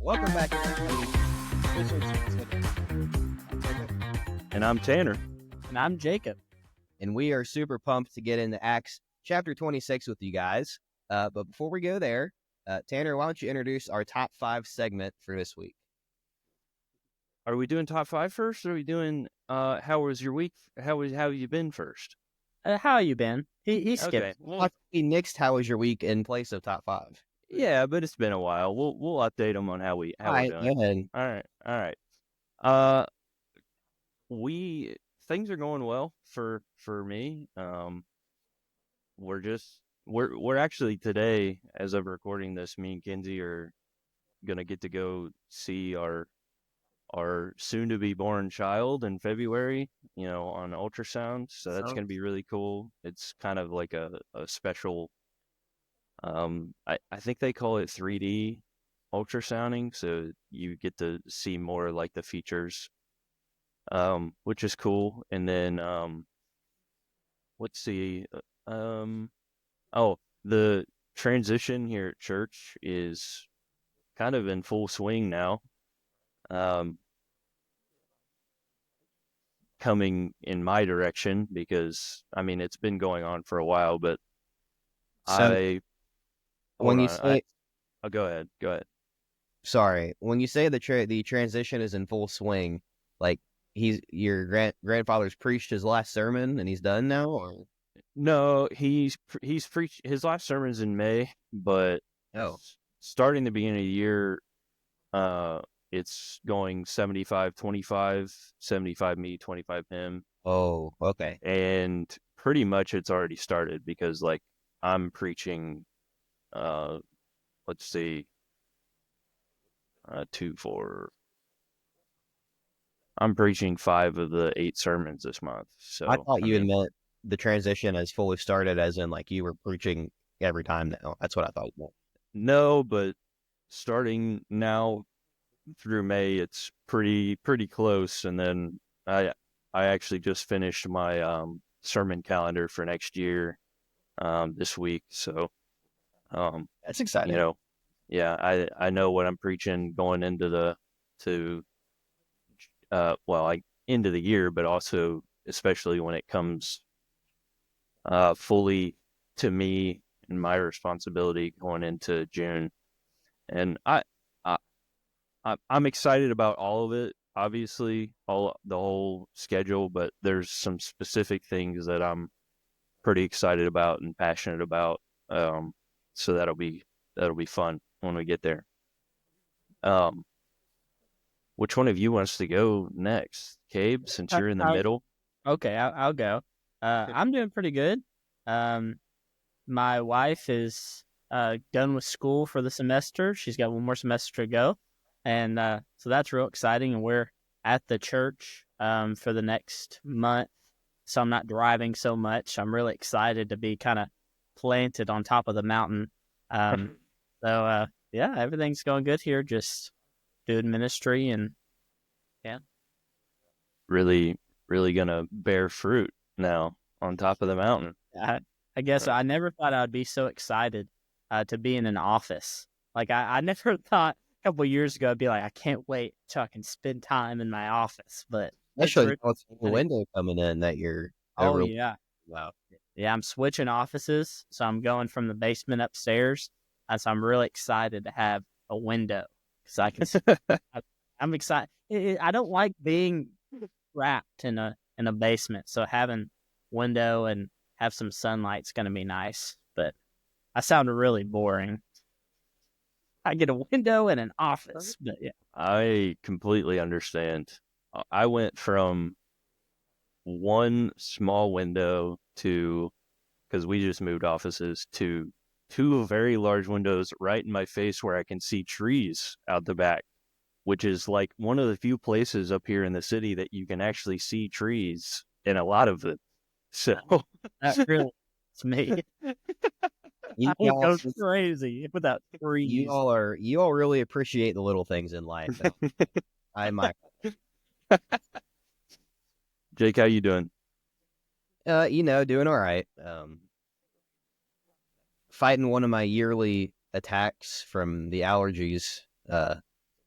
Welcome back, everybody. And I'm Tanner. And I'm Jacob. And we are super pumped to get into Acts chapter 26 with you guys. But before we go there, Tanner, why don't you introduce our top 5 segment for this week? Are we doing top 5 first, or are we doing how was your week? How have you been first? How you been? He skipped. Okay. Well, We nixed how was your week in place of top 5. yeah, but it's been a while. We'll update them on how we're doing. Go ahead. All right. Things are going well for me. We're actually today, as of recording this, me and Kinsey are gonna get to go see our soon to be born child in February, on ultrasound. So that's going to be really cool. It's kind of like a special, I think they call it 3D ultrasounding. So you get to see more like the features, which is cool. And then, let's see, the transition here at church is kind of in full swing now. Coming in my direction because it's been going on for a while, but So when you say, go ahead. Sorry, when you say the transition is in full swing, like your grandfather's preached his last sermon and he's done now, or? No, he's preached his last sermon's in May, but starting the beginning of the year, it's going 75-25, 75 me, 25 him. Oh, okay. And pretty much it's already started because I'm preaching, let's see, 2, 4. I'm preaching 5 of the 8 sermons this month. So I thought you had meant the transition has fully started, as in like you were preaching every time now. That's what I thought you meant. No, but starting now through May, it's pretty close. And then I actually just finished my sermon calendar for next year this week. So that's exciting. Yeah, I know what I'm preaching going into into the year, but also especially when it comes fully to me and my responsibility going into June. And I'm excited about all of it, obviously, the whole schedule, but there's some specific things that I'm pretty excited about and passionate about. So that'll be fun when we get there. Which one of you wants to go next, Cabe, since you're in the middle? Okay, I'll go. I'm doing pretty good. My wife is done with school for the semester. She's got one more semester to go. And so that's real exciting. And we're at the church for the next month. So I'm not driving so much. I'm really excited to be kind of planted on top of the mountain. So everything's going good here. Just doing ministry and really gonna bear fruit now on top of the mountain. I guess I never thought I would be so excited to be in an office. Like I never thought a couple of years ago I'd be like, I can't wait till I can spend time in my office. But especially with the window coming in that you're. Yeah. Wow. Yeah, I'm switching offices, so I'm going from the basement upstairs. And so I'm really excited to have a window because I can. I'm excited. I don't like being wrapped in a basement, so having window and have some sunlight's going to be nice. But I sound really boring. I get a window and an office, but yeah. I completely understand. I went from one small window because we just moved offices, to 2 very large windows right in my face where I can see trees out the back, which is like one of the few places up here in the city that you can actually see trees, and a lot of them. So that really it's me. I go crazy without trees. You all really appreciate the little things in life. I might. Jake, how you doing? Doing all right. Fighting one of my yearly attacks from the allergies.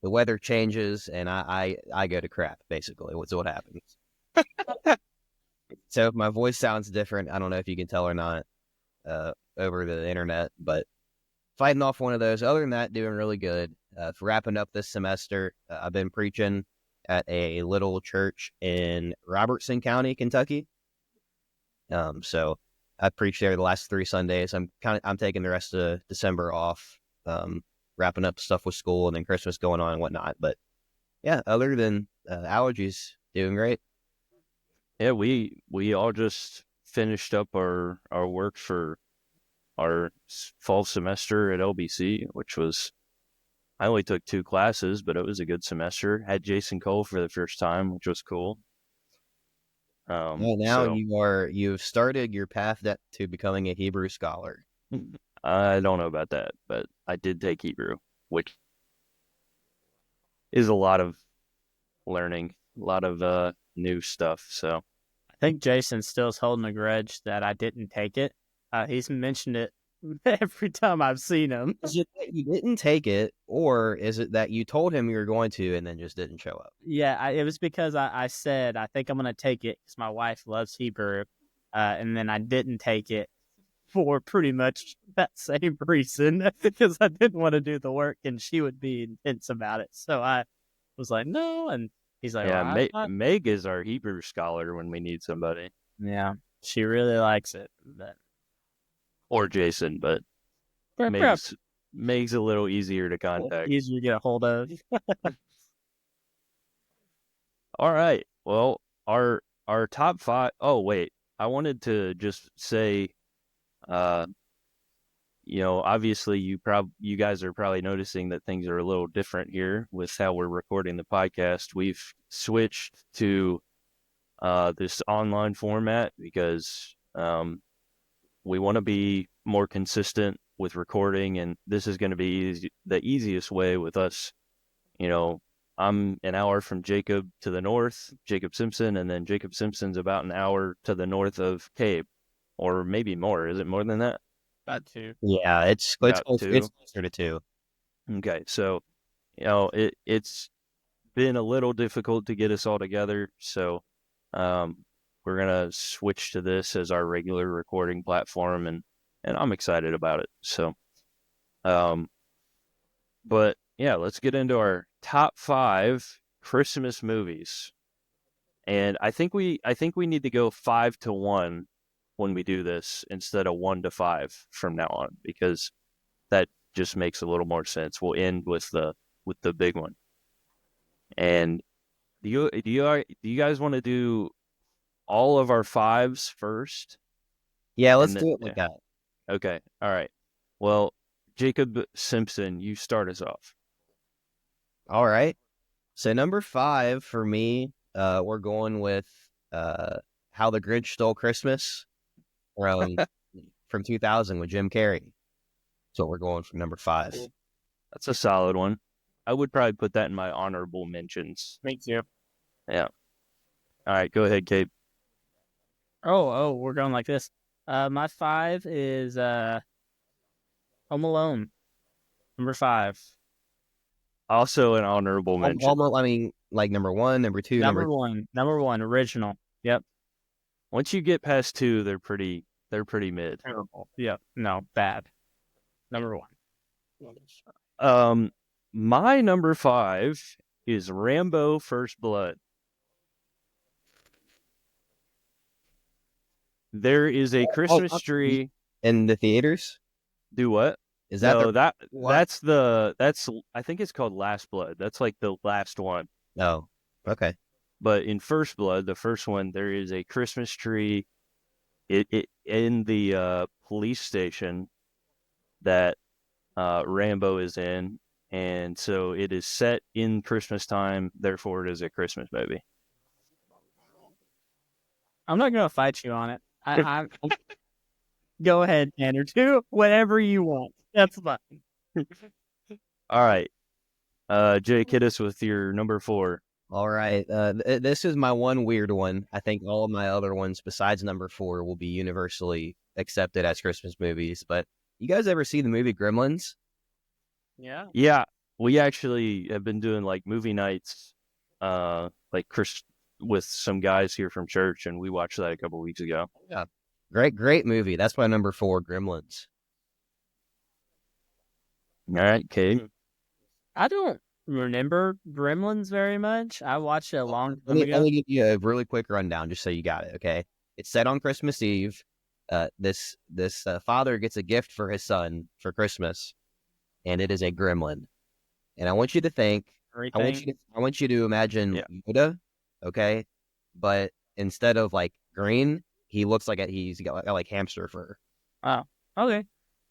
the weather changes and I go to crap, basically. What's what happens. So if my voice sounds different, I don't know if you can tell or not over the internet, but fighting off one of those. Other than that, doing really good. For wrapping up this semester, I've been preaching at a little church in Robertson County, Kentucky. So I preached there the last 3 Sundays. I'm taking the rest of December off, wrapping up stuff with school and then Christmas going on and whatnot. But yeah, other than allergies, doing great. Yeah, we all just finished up our work for our fall semester at LBC, which was, I only took 2 classes, but it was a good semester. Had Jason Cole for the first time, which was cool. Well, now So you've started your path to becoming a Hebrew scholar. I don't know about that, but I did take Hebrew, which is a lot of learning, a lot of new stuff. So I think Jason still's holding a grudge that I didn't take it. He's mentioned it every time I've seen him. Is it that you didn't take it, or is it that you told him you were going to and then just didn't show up? Yeah, it was because I said I think I'm going to take it because my wife loves Hebrew, and then I didn't take it for pretty much that same reason because I didn't want to do the work and she would be intense about it. So I was like, no, and he's like, yeah, well, Meg is our Hebrew scholar when we need somebody, yeah, she really likes it, but or Jason, but Meg's a little easier to contact. easier to get a hold of. All right. Well, our top 5. Oh, wait. I wanted to just say, obviously you guys are probably noticing that things are a little different here with how we're recording the podcast. We've switched to this online format because we want to be more consistent with recording, and this is going to be the easiest way with us. I'm an hour from Jacob to the north, Jacob Simpson, and then Jacob Simpson's about an hour to the north of Cabe, or maybe more. Is it more than that? About 2. Yeah, it's About closer 2. to 2. Okay, so it's been a little difficult to get us all together, so we're gonna switch to this as our regular recording platform, and I'm excited about it. So, but yeah, let's get into our top 5 Christmas movies. And I think we need to go 5-1 when we do this instead of 1-5 from now on, because that just makes a little more sense. We'll end with the big one. And do you guys want to do all of our 5s first? Yeah, let's do it like that. Okay. All right. Well, Jacob Simpson, you start us off. All right. So number 5 for me, we're going with How the Grinch Stole Christmas from 2000 with Jim Carrey. So we're going for number 5. That's a solid one. I would probably put that in my honorable mentions. Me too. Yeah. All right, go ahead, Kate. Oh, we're going like this. My 5 is Home Alone, number 5. Also an honorable mention. I mean, like number 1, number 2, number 1, original. Yep. Once you get past 2, they're pretty mid. Terrible. Yep. No, bad. Number 1. My number 5 is Rambo: First Blood. There is a Christmas tree in the theaters. Do what? Is that no, that's I think it's called Last Blood. That's like the last one. Oh, okay. But in First Blood, the first one, there is a Christmas tree it in the police station that Rambo is in, and so it is set in Christmas time, therefore it is a Christmas movie. I'm not gonna fight you on it. I go ahead, Tanner. Do whatever you want. That's fine. All right. Jake, hit us with your number 4. All right. This is my one weird one. I think all of my other ones besides number 4 will be universally accepted as Christmas movies. But you guys ever see the movie Gremlins? Yeah. Yeah. we actually have been doing like movie nights, like with some guys here from church, and we watched that a couple weeks ago. Yeah, great movie. That's my number 4, Gremlins. All right, Kate. I don't remember Gremlins very much. I watched it a long Let time me, let ago. me give you a really quick rundown just so you got it, okay? It's set on Christmas Eve. This father gets a gift for his son for Christmas, and it is a gremlin. And I want you to think, Everything. I want you to imagine Yeah. Yoda, okay? But instead of like green, he looks like he's got like hamster fur, Oh, okay.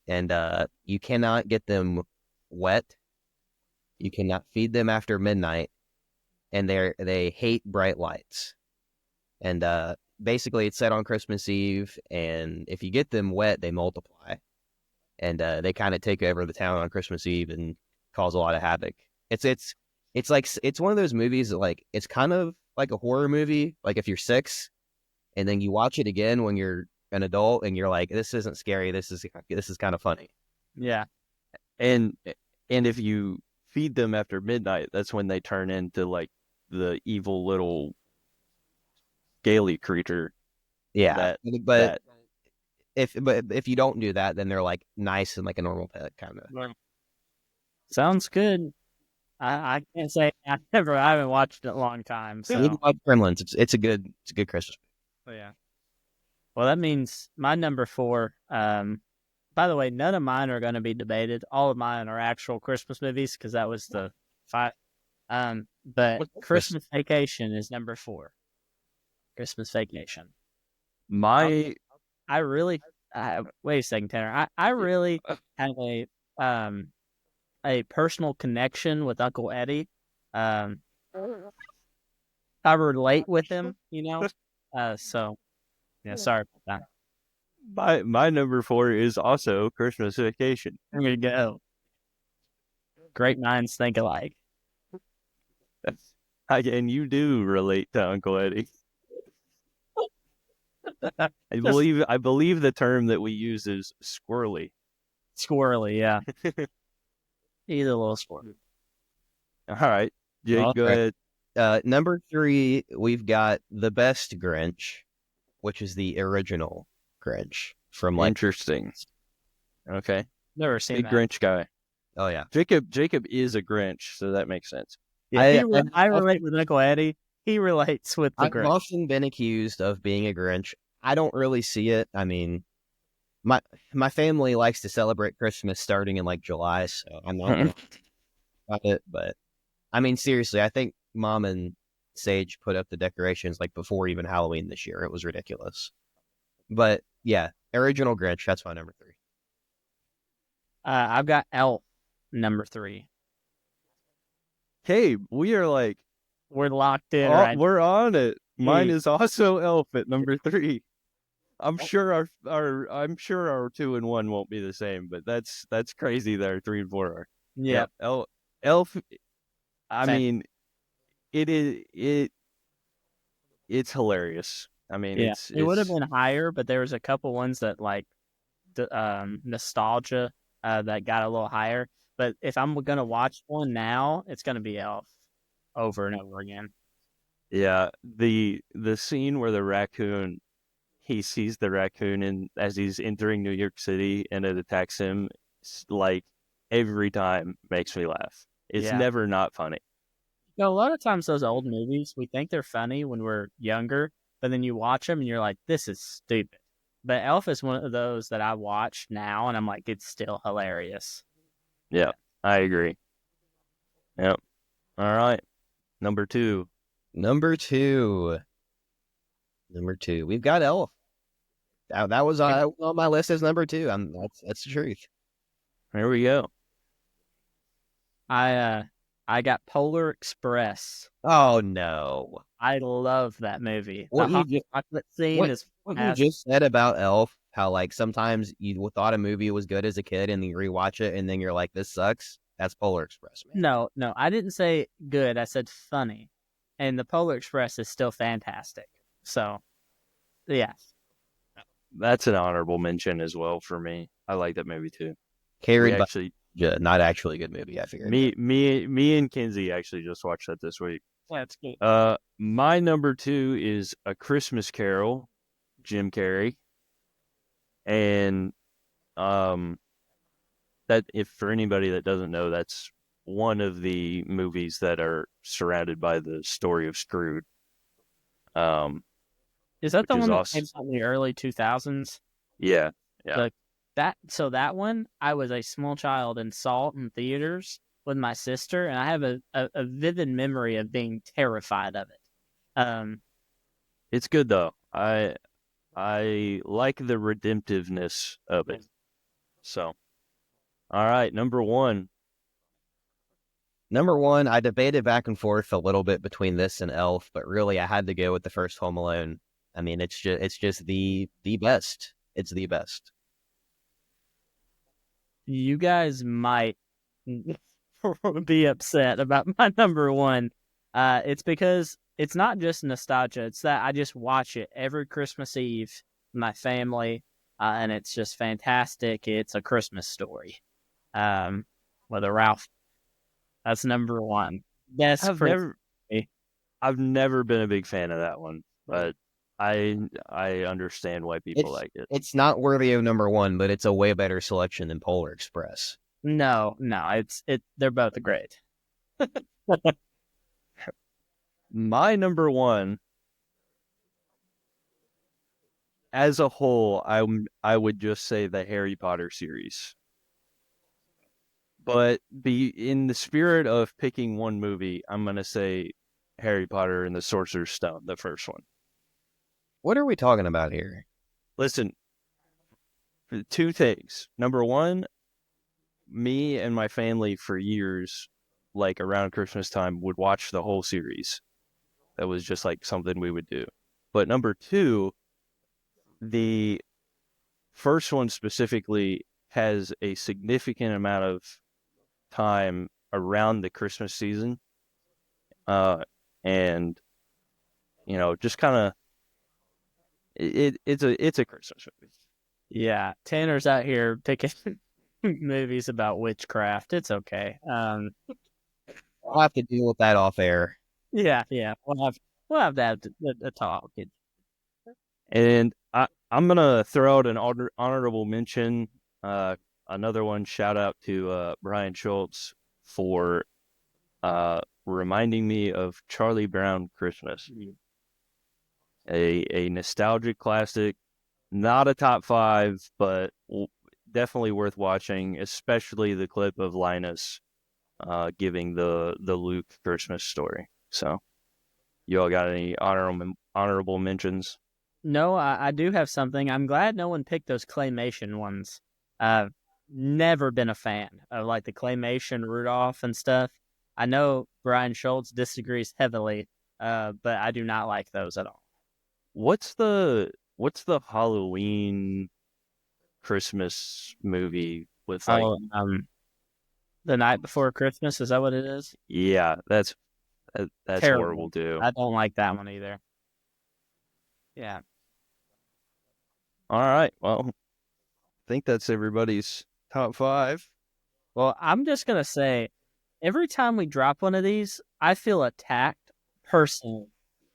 and you cannot get them wet. You cannot feed them after midnight, and they hate bright lights. And basically, it's set on Christmas Eve, and if you get them wet, they multiply, and they kind of take over the town on Christmas Eve and cause a lot of havoc. It's like it's one of those movies that like it's kind of like a horror movie. Like if you're 6, and then you watch it again when you're an adult, and you're like, this isn't scary. This is kind of funny. Yeah. And if you feed them after midnight, that's when they turn into like the evil little scaly creature Yeah, that but that if you don't do that, then they're like nice and like a normal pet kind of. Well, sounds good. I can't say I haven't watched it in a long time. You need to So watch Gremlins. It's a good Christmas. yeah. Well, that means my number 4. By the way, none of mine are going to be debated. All of mine are actual Christmas movies because that was the 5. But Christmas Vacation is number 4. Christmas Vacation. my I really wait a second, Tanner. I really have a personal connection with Uncle Eddie. Um, I relate with him, you know. So yeah, sorry about my number 4 is also Christmas Vacation. that. There we go. Great minds think alike. And you do relate to Uncle Eddie. I Just believe the term that we use is squirrely. squirrely, yeah. He's a little squirrely. All right, Jake, Well, go right. ahead. Number 3, we've got the best Grinch, which is the original Grinch from like. Interesting. Okay, never seen big that. Grinch guy. Oh yeah, Jacob is a Grinch, so that makes sense. Yeah, I relate with Uncle Eddie. He relates with the I've Grinch. often been accused of being a Grinch. I don't really see it. I mean, my family likes to celebrate Christmas starting in like July, so I'm not gonna about it. But I mean, seriously, I think Mom and Sage put up the decorations like before even Halloween this year. It was ridiculous. But yeah, original Grinch. That's my number 3. I've got Elf number 3. Hey, we are like, We're locked in, right? we're on it. Mine Hey. is also Elf at number 3. I'm sure our 2 and 1 won't be the same, but that's crazy that our 3 and 4 are. Yeah. Elf. I Fan- mean, it's hilarious. I mean, Yeah. It would have it's been higher, but there was a couple ones that like nostalgia that got a little higher. But if I'm gonna watch one now, it's gonna be Elf over and over again. yeah, the scene where the raccoon he sees the raccoon and as he's entering New York City and it attacks him, like every time makes me laugh. It's Yeah. never not funny. You know, a lot of times those old movies, we think they're funny when we're younger, but then you watch them and you're like, this is stupid. But Elf is one of those that I watch now and I'm like, it's still hilarious. Yeah, I agree. Yep. All right. Number 2. Number 2. We've got Elf. That was on my list as number 2. That's the truth. Here we go. I got Polar Express. Oh no! I love that movie. What The you chocolate scene is what you fantastic. just said about Elf? How like sometimes you thought a movie was good as a kid and then you rewatch it and then you're like, this sucks. That's Polar Express, man. No, I didn't say good. I said funny. And the Polar Express is still fantastic. So, yeah. That's an honorable mention as well for me. I like that movie too. Carried by Actually, not actually a good movie. I figured. Me and Kinsey actually just watched that this week. That's good. My number 2 is A Christmas Carol, Jim Carrey, and that if for anybody that doesn't know, that's one of the movies that are surrounded by the story of Scrooge. Is that the which is one that awesome. came out in the early 2000s? Yeah. That one, I was a small child and saw it in theaters with my sister, and I have a vivid memory of being terrified of it. It's good though. I like the redemptiveness of it. So, all right, number 1. Number 1, I debated back and forth a little bit between this and Elf, but really I had to go with the first Home Alone. I mean, it's just the best. It's the best. You guys might be upset about my number 1. It's because it's not just nostalgia. It's that I just watch it every Christmas Eve with my family, and it's just fantastic. It's A Christmas Story, with a Ralph. That's number 1. Best I've Christmas. never been a big fan of that one, but I understand why people like it. It's not worthy of number 1, but it's a way better selection than Polar Express. No, they're both great. My number 1, as a whole, I would just say the Harry Potter series. But in the spirit of picking one movie, I'm gonna say Harry Potter and the Sorcerer's Stone, the first one. What are we talking about here? Listen, 2 things. Number 1, me and my family for years, like around Christmas time, would watch the whole series. That was just like something we would do. But number 2, the first one specifically has a significant amount of time around the Christmas season. And just kind of it's a Christmas movie. Yeah, Tanner's out here picking movies about witchcraft. It's okay. I'll have to deal with that off air. Yeah. We'll have that a talk. And I'm gonna throw out an honorable mention. Another one. Shout out to Brian Schultz for reminding me of Charlie Brown Christmas, a nostalgic classic. Not a top 5, but definitely worth watching, especially the clip of Linus giving the Luke Christmas story. So, you all got any honorable mentions? No, I do have something. I'm glad no one picked those claymation ones. Never been a fan of like the claymation Rudolph and stuff. I know Brian Schultz disagrees heavily, but I do not like those at all. What's the Halloween Christmas movie with like? The Night Before Christmas, is that what it is? Yeah, that's Terrible. horrible too. I don't like that one either. Yeah. All right. Well, I think that's everybody's top 5. Well, I'm just gonna say, every time we drop one of these, I feel attacked personally,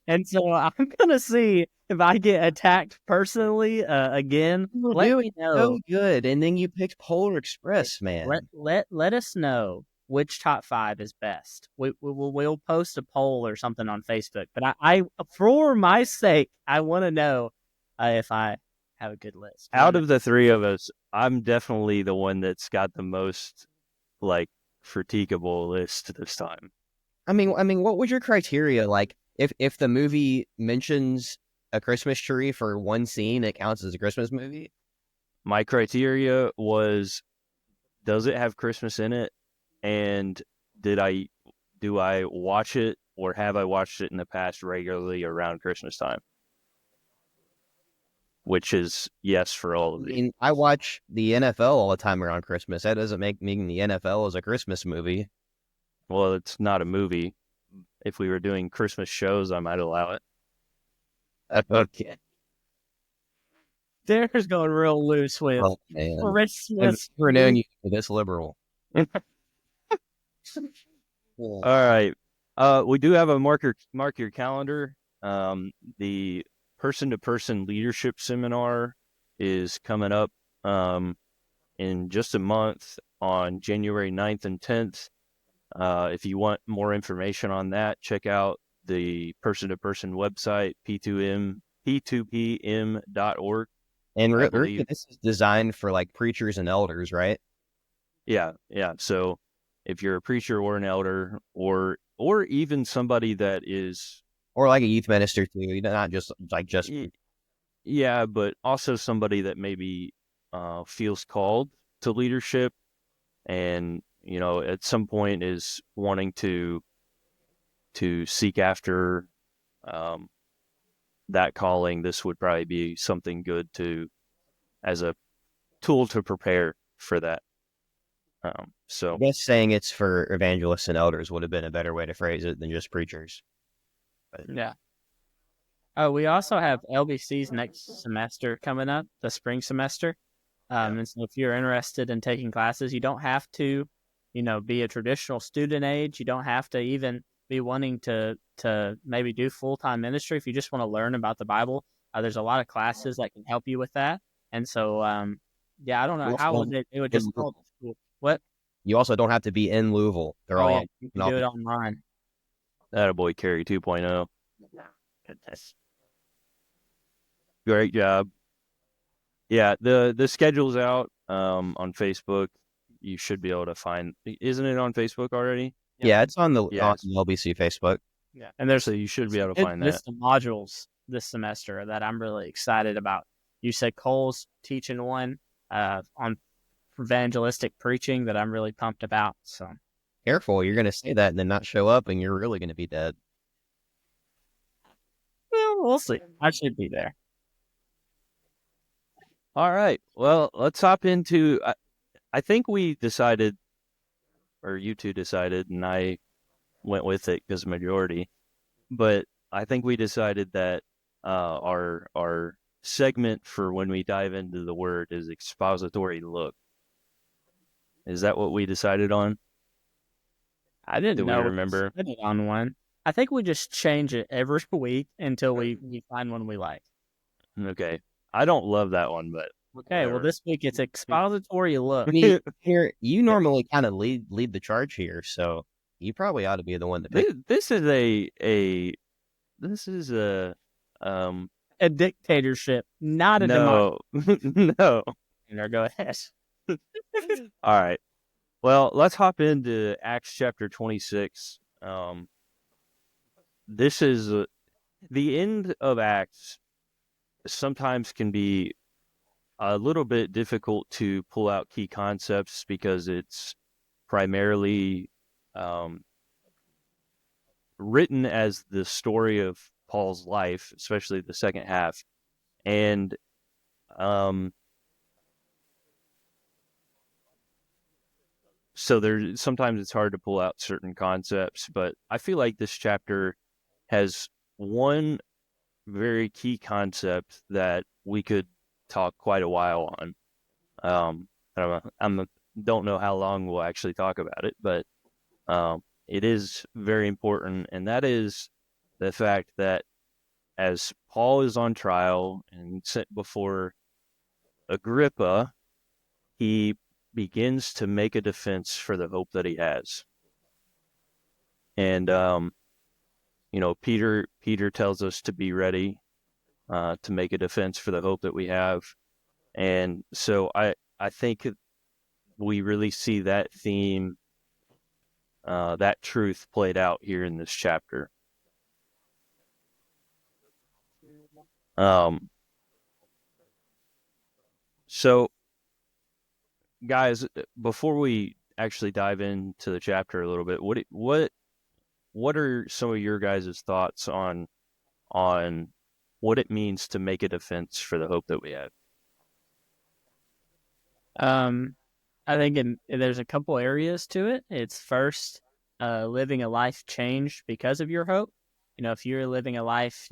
and so I'm gonna see if I get attacked personally again. Let me know. So good, and then you picked Polar Express, man. Let us know which top 5 is best. We'll post a poll or something on Facebook. But I for my sake, I want to know if I have a good list. Out of the 3 of us, I'm definitely the one that's got the most like critiquable list this time. I mean, what was your criteria? Like, if the movie mentions a Christmas tree for one scene, it counts as a Christmas movie? My criteria was, does it have Christmas in it? And do I watch it, or have I watched it in the past regularly around Christmas time? Which is yes for all of these. I mean, I watch the NFL all the time around Christmas. That doesn't make me the NFL as a Christmas movie. Well, it's not a movie. If we were doing Christmas shows, I might allow it. Okay. There's going real loose with Christmas. I've never known you to be this liberal. All right. We do have a mark your calendar. The person-to-person leadership seminar is coming up in just a month on January 9th and 10th. If you want more information on that, check out the person-to-person website, p2pm.org. And I really, believe. this is designed for like preachers and elders, right? Yeah. So if you're a preacher or an elder, or even somebody that is, Or like a youth minister too. Not just like just. yeah, but also somebody that maybe feels called to leadership, and at some point is wanting to seek after um, that calling. This would probably be something good to as a tool to prepare for that. I So guess saying it's for evangelists and elders would have been a better way to phrase it than just preachers. But Yeah. Oh, we also have LBC's next semester coming up, the spring semester. And so if you're interested in taking classes, you don't have to, be a traditional student age. You don't have to even be wanting to maybe do full-time ministry. If you just want to learn about the Bible, there's a lot of classes that can help you with that. And so, yeah, I don't know how would it would just call it school. What? you also don't have to be in Louisville. They're Oh yeah, all you can do it online. attaboy, Carrie 2.0. Goodness. Great job. Yeah, the schedule's out on Facebook. You should be able to find. Isn't it on Facebook already? Yeah, it's on the Yes. LBC Facebook. Yeah, and there's So you should be able to a find that. list of modules this semester that I'm really excited about. You said Cole's teaching one on evangelistic preaching that I'm really pumped about. So Careful, you're going to say that and then not show up, and you're really going to be dead. well, we'll see. I should be there. All right. Well, let's hop into. I think we decided, or you two decided, and I went with it because majority. But I think we decided that our segment for when we dive into the word is expository look. Is that what we decided on? I didn't Do we know we remember? decided on one. I think we just change it every week until we find one we like. Okay. I don't love that one, but Okay, well whatever. this week it's expository look. I mean, here you normally kind of lead the charge here, so you probably ought to be the one to pick. This is a A dictatorship, not a no. No. democracy. Go ahead. All right. Well, let's hop into Acts chapter 26. This is the end of Acts. Sometimes can be a little bit difficult to pull out key concepts because it's primarily written as the story of Paul's life, especially the second half, and so there's sometimes it's hard to pull out certain concepts. But I feel like this chapter has one very key concept that we could talk quite a while on. I don't know how long we'll actually talk about it, but it is very important, and that is the fact that as Paul is on trial and sent before Agrippa, he begins to make a defense for the hope that he has. And Peter tells us to be ready to make a defense for the hope that we have. And so I think we really see that theme, that truth played out here in this chapter. So, guys, before we actually dive into the chapter a little bit, what are some of your guys' thoughts on what it means to make a defense for the hope that we have? I think there's a couple areas to it. It's first, living a life changed because of your hope. If you're living a life,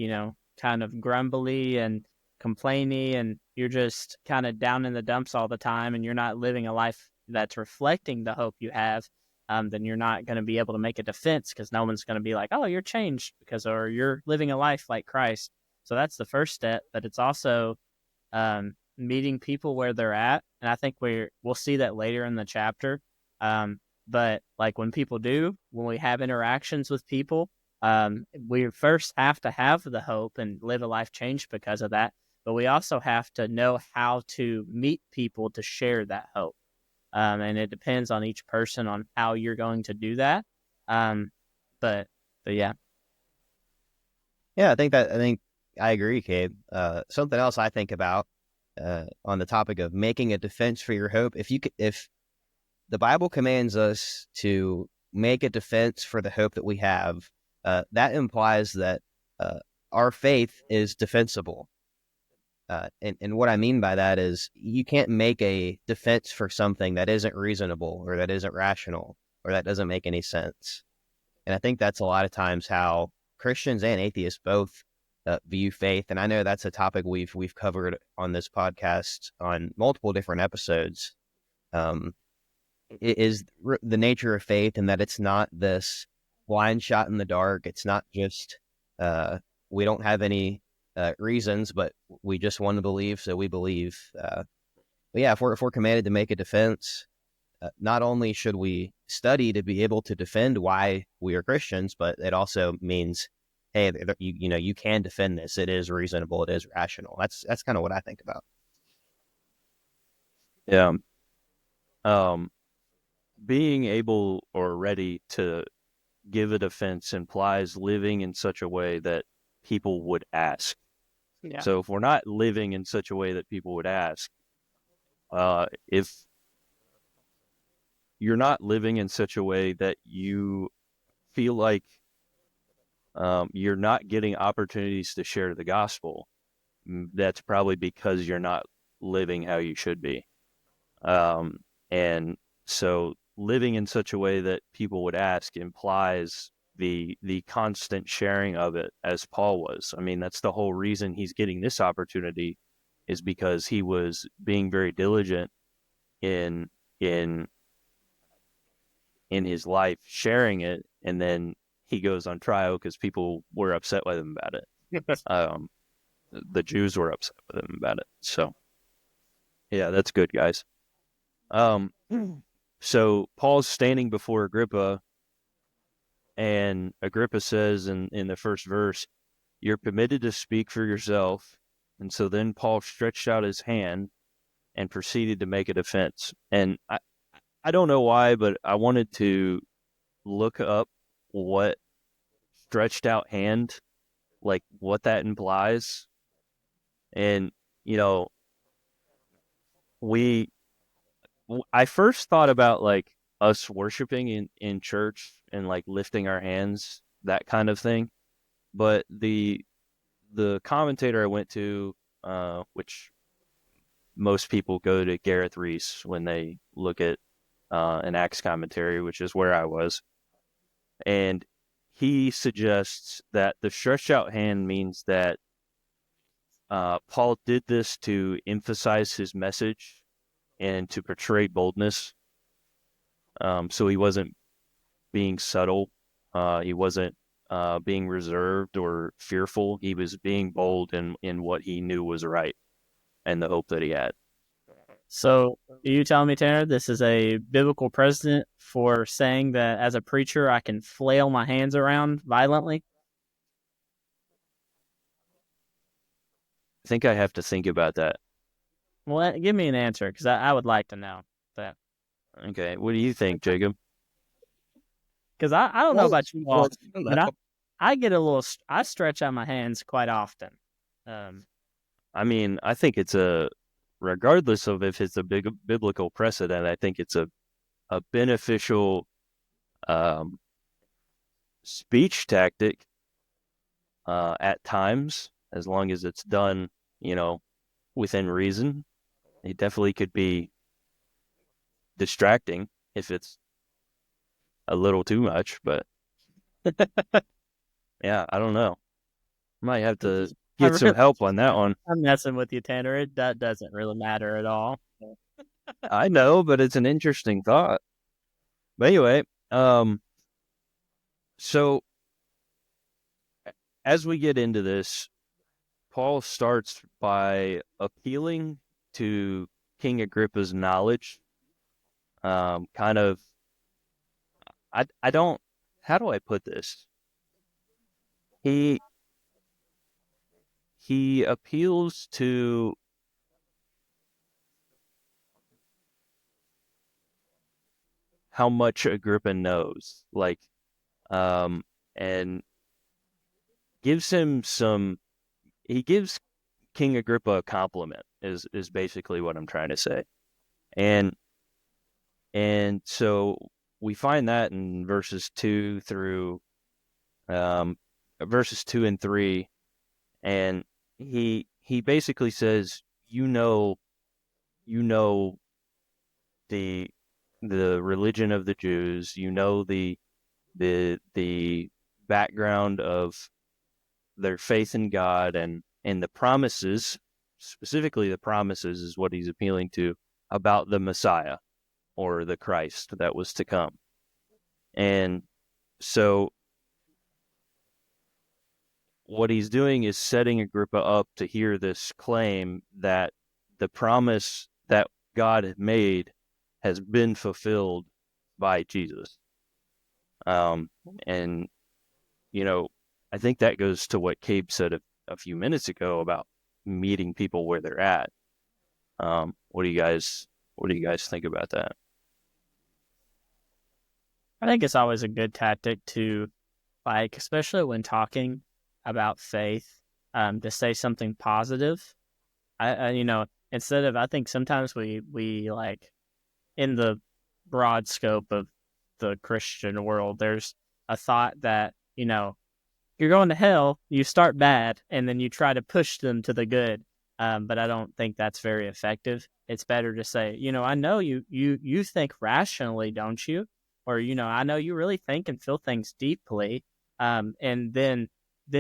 kind of grumbly and complainy, and you're just kind of down in the dumps all the time, and you're not living a life that's reflecting the hope you have, then you're not going to be able to make a defense, because no one's going to be like, oh, you're changed or you're living a life like Christ. So that's the first step, but it's also meeting people where they're at. And I think we'll see that later in the chapter. But like when we have interactions with people, we first have to have the hope and live a life changed because of that. But we also have to know how to meet people to share that hope. And it depends on each person on how you're going to do that. But yeah. Yeah, I think I agree, Cabe. Something else I think about on the topic of making a defense for your hope. If the Bible commands us to make a defense for the hope that we have, that implies that our faith is defensible. And what I mean by that is you can't make a defense for something that isn't reasonable or that isn't rational or that doesn't make any sense. And I think that's a lot of times how Christians and atheists both view faith. And I know that's a topic we've covered on this podcast on multiple different episodes. It is the nature of faith, and that it's not this blind shot in the dark. It's not just we don't have any reasons, but we just want to believe, so we believe. But yeah, if we're commanded to make a defense, not only should we study to be able to defend why we are Christians, but it also means, hey, you can defend this. It is reasonable. It is rational. That's kind of what I think about. Yeah. Being able or ready to give a defense implies living in such a way that people would ask. Yeah. So if we're not living in such a way that people would ask, if you're not living in such a way that you feel like you're not getting opportunities to share the gospel, that's probably because you're not living how you should be. And so living in such a way that people would ask implies the constant sharing of it, as Paul was. I mean, that's the whole reason he's getting this opportunity, is because he was being very diligent in his life sharing it, and then he goes on trial because people were upset with him about it. The Jews were upset with him about it. So yeah, that's good, guys. So Paul's standing before Agrippa, and Agrippa says in the first verse, "You're permitted to speak for yourself." And so then Paul stretched out his hand and proceeded to make a defense. And I don't know why, but I wanted to look up what stretched out hand, like what that implies. And, you know, I first thought about like us worshiping in church and like lifting our hands, that kind of thing. But the commentator I went to, which most people go to Gareth Reese when they look at an Acts commentary, which is where I was, and he suggests that the stretched out hand means that Paul did this to emphasize his message and to portray boldness. So he wasn't being subtle. He wasn't being reserved or fearful. He was being bold in what he knew was right and the hope that he had. So are you telling me, Tanner, this is a biblical precedent for saying that as a preacher, I can flail my hands around violently? I think I have to think about that. Well, give me an answer, because I would like to know that. Okay, what do you think, Jacob? Because I don't know about you all, but No. I stretch out my hands quite often. I mean, I think it's regardless of if it's a big biblical precedent, I think it's a beneficial speech tactic at times, as long as it's done, within reason. It definitely could be distracting if it's a little too much, but yeah, I don't know. Might have to get some help on that one. I'm messing with you, Tanner. That doesn't really matter at all. I know, but it's an interesting thought. But anyway, so as we get into this, Paul starts by appealing to King Agrippa's knowledge. Kind of, I don't, how do I put this? He he appeals to how much Agrippa knows, like, and gives him some. He gives King Agrippa a compliment. Is basically what I'm trying to say, and so we find that in um, verses 2 and 3, and he basically says, you know the religion of the Jews, you know the background of their faith in God, and the promises, specifically the promises is what he's appealing to about the Messiah or the Christ that was to come. And so what he's doing is setting Agrippa up to hear this claim that the promise that God had made has been fulfilled by Jesus. Um, and, you know, I think that goes to what Cabe said a few minutes ago about meeting people where they're at. What do you guys think about that? I think it's always a good tactic to, like, especially when talking about faith, to say something positive. Instead of, I think sometimes we like, in the broad scope of the Christian world, there's a thought that, you're going to hell, you start bad, and then you try to push them to the good. But I don't think that's very effective. It's better to say, I know you think rationally, don't you? Or, I know you really think and feel things deeply. And then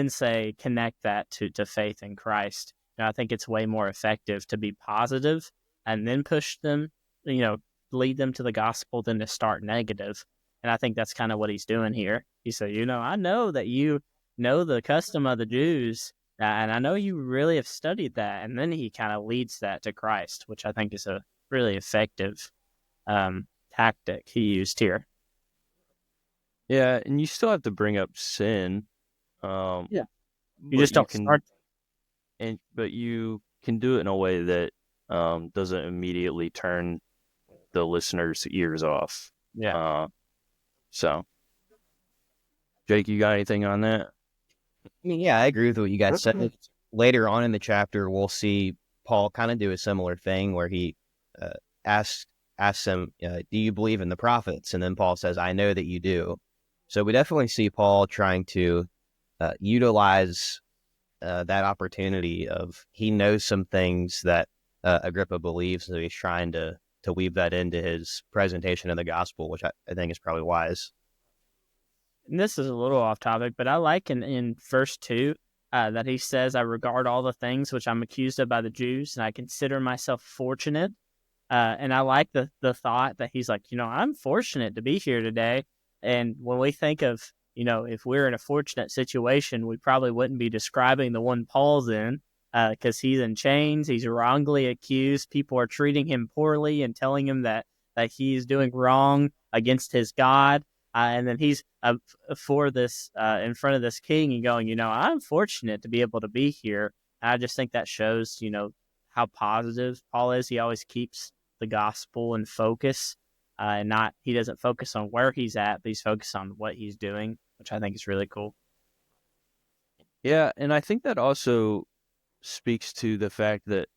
say, connect that to faith in Christ. I think it's way more effective to be positive and then push them, you know, lead them to the gospel than to start negative. And I think that's kind of what he's doing here. He said, I know that you know the custom of the Jews, and I know you really have studied that. And then he kind of leads that to Christ, which I think is a really effective tactic he used here. Yeah, and you still have to bring up sin. Yeah. You But just you don't can start. but you can do it in a way that doesn't immediately turn the listener's ears off. Yeah. Uh, so, Jake, you got anything on that? I mean, yeah, I agree with what you guys said. Later on in the chapter, we'll see Paul kind of do a similar thing where he uh, asks him, "Do you believe in the prophets?" And then Paul says, "I know that you do." So we definitely see Paul trying to utilize that opportunity of he knows some things that Agrippa believes, so he's trying to weave that into his presentation of the gospel, which I think is probably wise. And this is a little off topic, but I like in verse 2 that he says, I regard all the things which I'm accused of by the Jews, and I consider myself fortunate. And I like the thought that he's like, I'm fortunate to be here today. And when we think of, if we're in a fortunate situation, we probably wouldn't be describing the one Paul's in, because he's in chains. He's wrongly accused. People are treating him poorly and telling him that he's doing wrong against his God. And then he's for this in front of this king and going, I'm fortunate to be able to be here. And I just think that shows, how positive Paul is. He always keeps the gospel in focus, and not he doesn't focus on where he's at, but he's focused on what he's doing, which I think is really cool. Yeah, and I think that also speaks to the fact that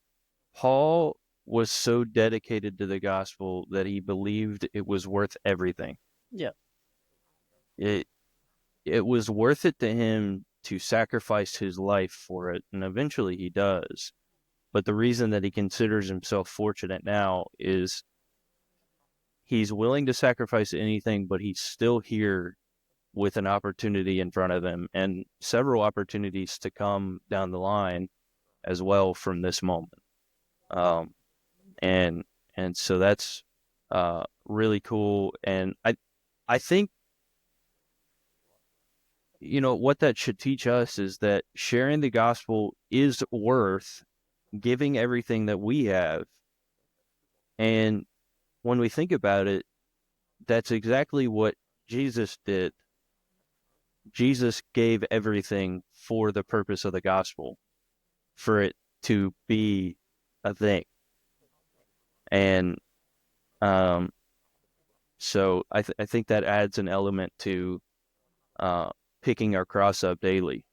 Paul was so dedicated to the gospel that he believed it was worth everything. Yeah. It it was worth it to him to sacrifice his life for it, and eventually he does. But the reason that he considers himself fortunate now is he's willing to sacrifice anything, but he's still here with an opportunity in front of him and several opportunities to come down the line as well from this moment. Um, and And so that's really cool. And I think, what that should teach us is that sharing the gospel is worth giving everything that we have. And when we think about it, that's exactly what Jesus did. Jesus gave everything for the purpose of the gospel, for it to be a thing. And so I think that adds an element to picking our cross up daily,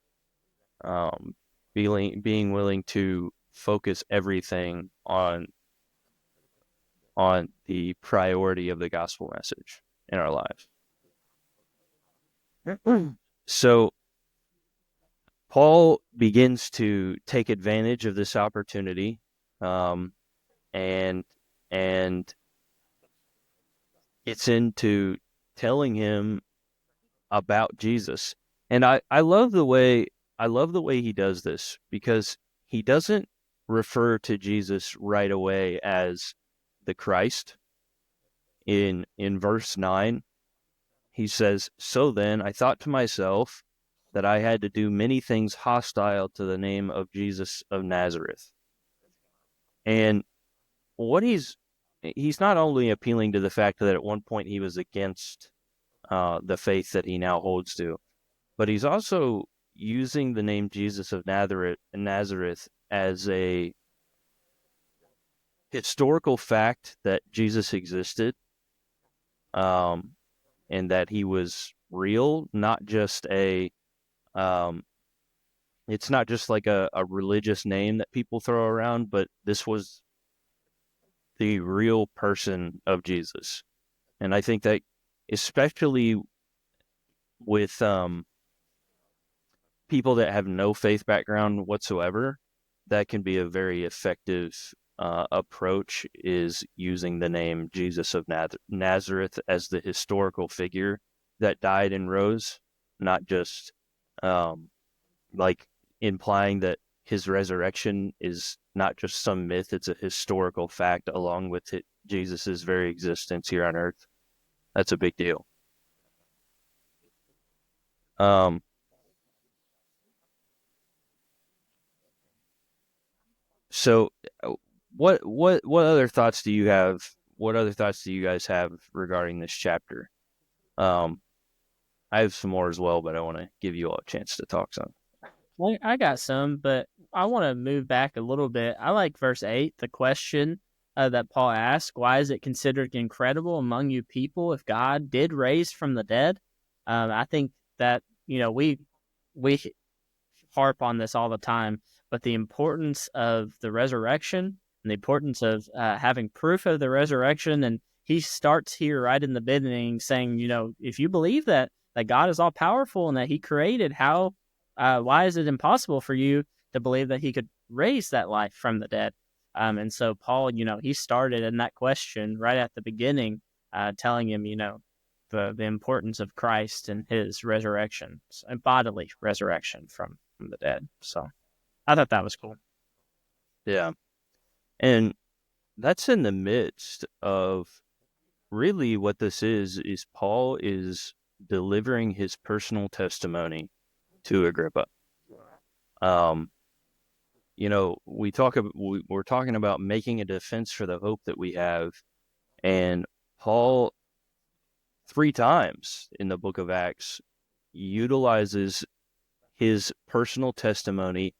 being willing to focus everything on the priority of the gospel message in our lives. So Paul begins to take advantage of this opportunity, and it's into telling him about Jesus. And I love the way he does this, because he doesn't refer to Jesus right away as the Christ. In verse 9, he says, "So then I thought to myself that I had to do many things hostile to the name of Jesus of Nazareth." And what he's not only appealing to the fact that at one point he was against the faith that he now holds to, but he's also using the name Jesus of Nazareth as a historical fact that Jesus existed, and that he was real, not just it's not just like a religious name that people throw around, but this was the real person of Jesus. And I think that, especially with people that have no faith background whatsoever, that can be a very effective approach, is using the name Jesus of Nazareth as the historical figure that died and rose, not just like implying that his resurrection is not just some myth, it's a historical fact along with Jesus's very existence here on earth. That's a big deal. So what other thoughts do you have? What other thoughts do you guys have regarding this chapter? I have some more as well, but I want to give you all a chance to talk some. Well, I got some, but I want to move back a little bit. I like verse 8, the question that Paul asked: "Why is it considered incredible among you people if God did raise from the dead?" I think that, we harp on this all the time, but the importance of the resurrection and the importance of having proof of the resurrection. And he starts here right in the beginning saying, if you believe that God is all powerful and that he created, why is it impossible for you to believe that he could raise that life from the dead? And so Paul, he started in that question right at the beginning, telling him, the importance of Christ and his resurrection, and bodily resurrection from the dead. So I thought that was cool. Yeah. And that's in the midst of really what this is Paul is delivering his personal testimony to Agrippa. We're talking about making a defense for the hope that we have, and Paul 3 times in the book of Acts utilizes his personal testimony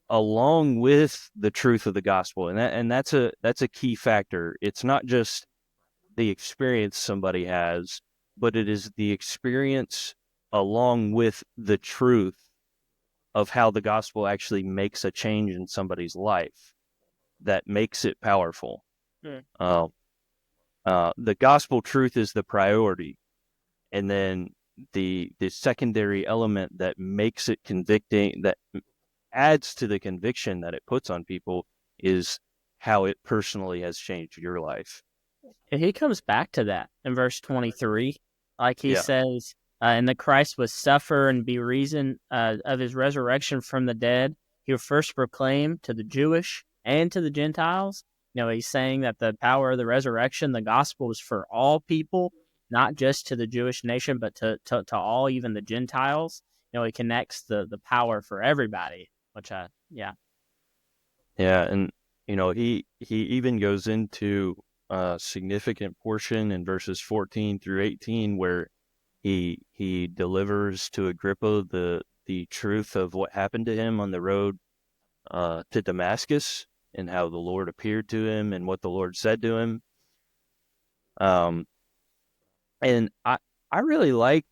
along with the truth of the gospel, and that's a key factor. It's not just the experience somebody has, but it is the experience along with the truth of how the gospel actually makes a change in somebody's life that makes it powerful. The gospel truth is the priority, and then the secondary element that makes it convicting, that adds to the conviction that it puts on people, is how it personally has changed your life. And he comes back to that in verse 23. Like he says, and that Christ would suffer and be reason of his resurrection from the dead. He will first proclaim to the Jewish and to the Gentiles. He's saying that the power of the resurrection, the gospel is for all people, not just to the Jewish nation, but to all, even the Gentiles. He connects the power for everybody, which Yeah, and he even goes into a significant portion in verses 14 through 18 where he delivers to Agrippa the truth of what happened to him on the road to Damascus, and how the Lord appeared to him and what the Lord said to him. And I really like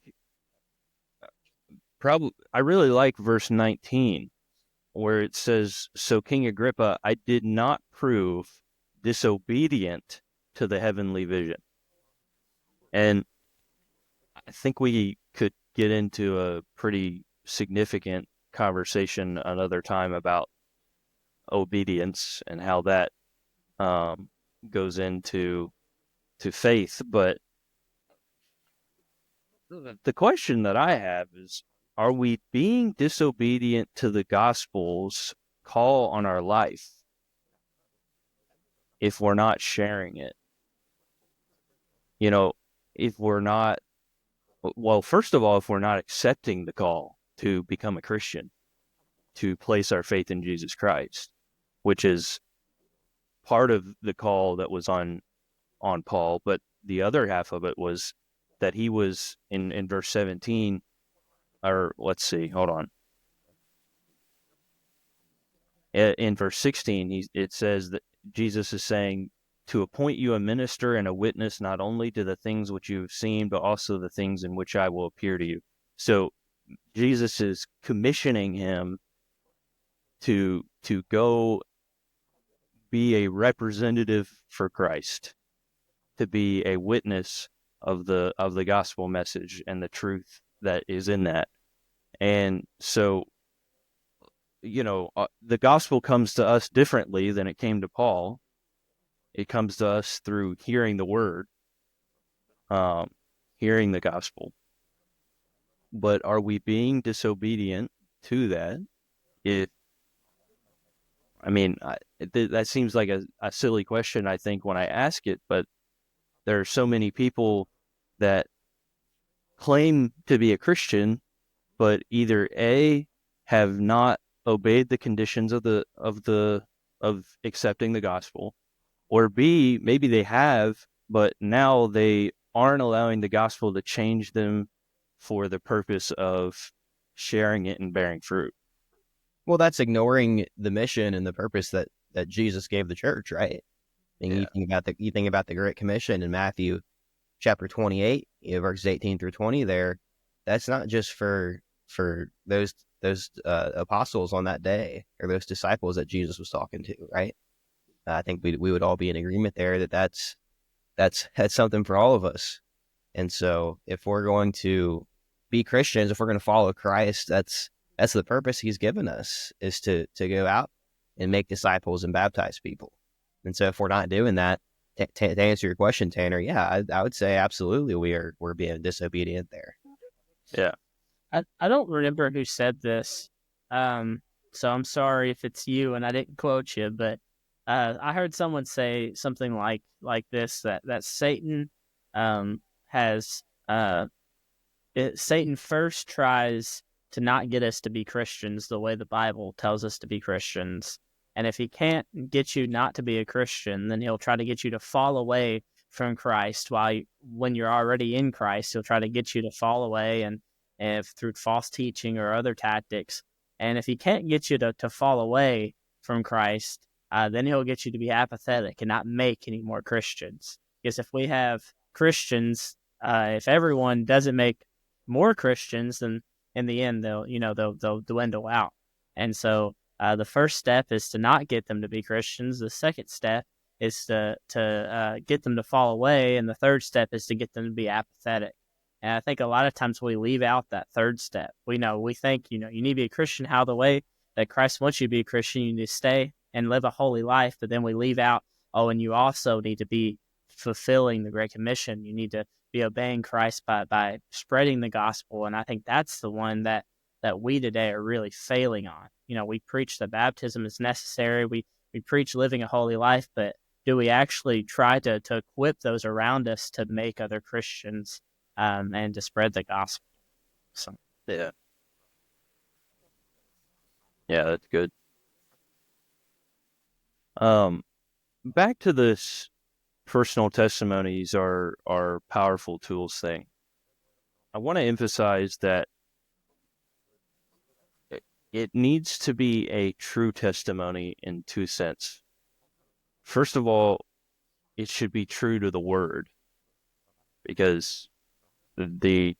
verse 19 where it says, "So King Agrippa, I did not prove disobedient to the heavenly vision." And I think we could get into a pretty significant conversation another time about obedience and how that goes into faith. But the question that I have is, are we being disobedient to the gospel's call on our life if we're not sharing it? If we're not, well, first of all, if we're not accepting the call to become a Christian, to place our faith in Jesus Christ, which is part of the call that was on Paul, but the other half of it was that he was in verse 17, or let's see, hold on. In verse 16, it says that Jesus is saying, to appoint you a minister and a witness not only to the things which you have seen, but also the things in which I will appear to you. So Jesus is commissioning him to go be a representative for Christ, to be a witness of the gospel message and the truth that is in that. And so, the gospel comes to us differently than it came to Paul. It comes to us through hearing the word, hearing the gospel. But are we being disobedient to that? That seems like a silly question, I think, when I ask it, but there are so many people that claim to be a Christian, but either A, have not obeyed the conditions of accepting the gospel, or B, maybe they have, but now they aren't allowing the gospel to change them for the purpose of sharing it and bearing fruit. Well, that's ignoring the mission and the purpose that Jesus gave the church, right? And Yeah. you think about the Great Commission in Matthew chapter 28, verses 18 through 20 there. That's not just for those apostles on that day, or those disciples that Jesus was talking to, right? I think we would all be in agreement there that that's something for all of us. And so if we're going to be Christians, if we're going to follow Christ, that's the purpose he's given us, is to go out and make disciples and baptize people. And so if we're not doing that, to answer your question, Tanner, yeah, I would say absolutely we're being disobedient there. Yeah. I don't remember who said this, so I'm sorry if it's you and I didn't quote you, but I heard someone say something like this, that Satan has Satan first tries to not get us to be Christians the way the Bible tells us to be Christians. And if he can't get you not to be a Christian, then he'll try to get you to fall away from Christ. When you're already in Christ, he'll try to get you to fall away, and if through false teaching or other tactics. And if he can't get you to fall away from Christ, then he'll get you to be apathetic and not make any more Christians. Because if we have Christians, if everyone doesn't make more Christians, then in the end they'll dwindle out. And so the first step is to not get them to be Christians. The second step is to get them to fall away, and the third step is to get them to be apathetic. And I think a lot of times we leave out that third step. We think you need to be a Christian how the way that Christ wants you to be a Christian. You need to stay and live a holy life, but then we leave out, and you also need to be fulfilling the Great Commission. You need to be obeying Christ by spreading the gospel. And I think that's the one that we today are really failing on. We preach that baptism is necessary. We we preach living a holy life, but do we actually try to equip those around us to make other Christians and to spread the gospel? So. Yeah. Yeah, that's good. Back to this personal testimonies are powerful tools thing. I want to emphasize that it needs to be a true testimony in two sense. First of all, it should be true to the word, because the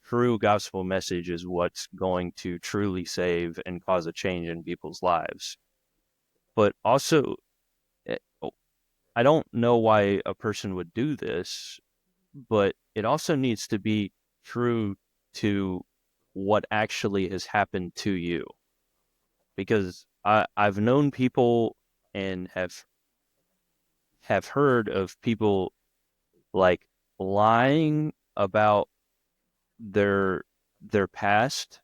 true gospel message is what's going to truly save and cause a change in people's lives. But also, I don't know why a person would do this, but it also needs to be true to what actually has happened to you. Because I've known people and have heard of people like lying about their past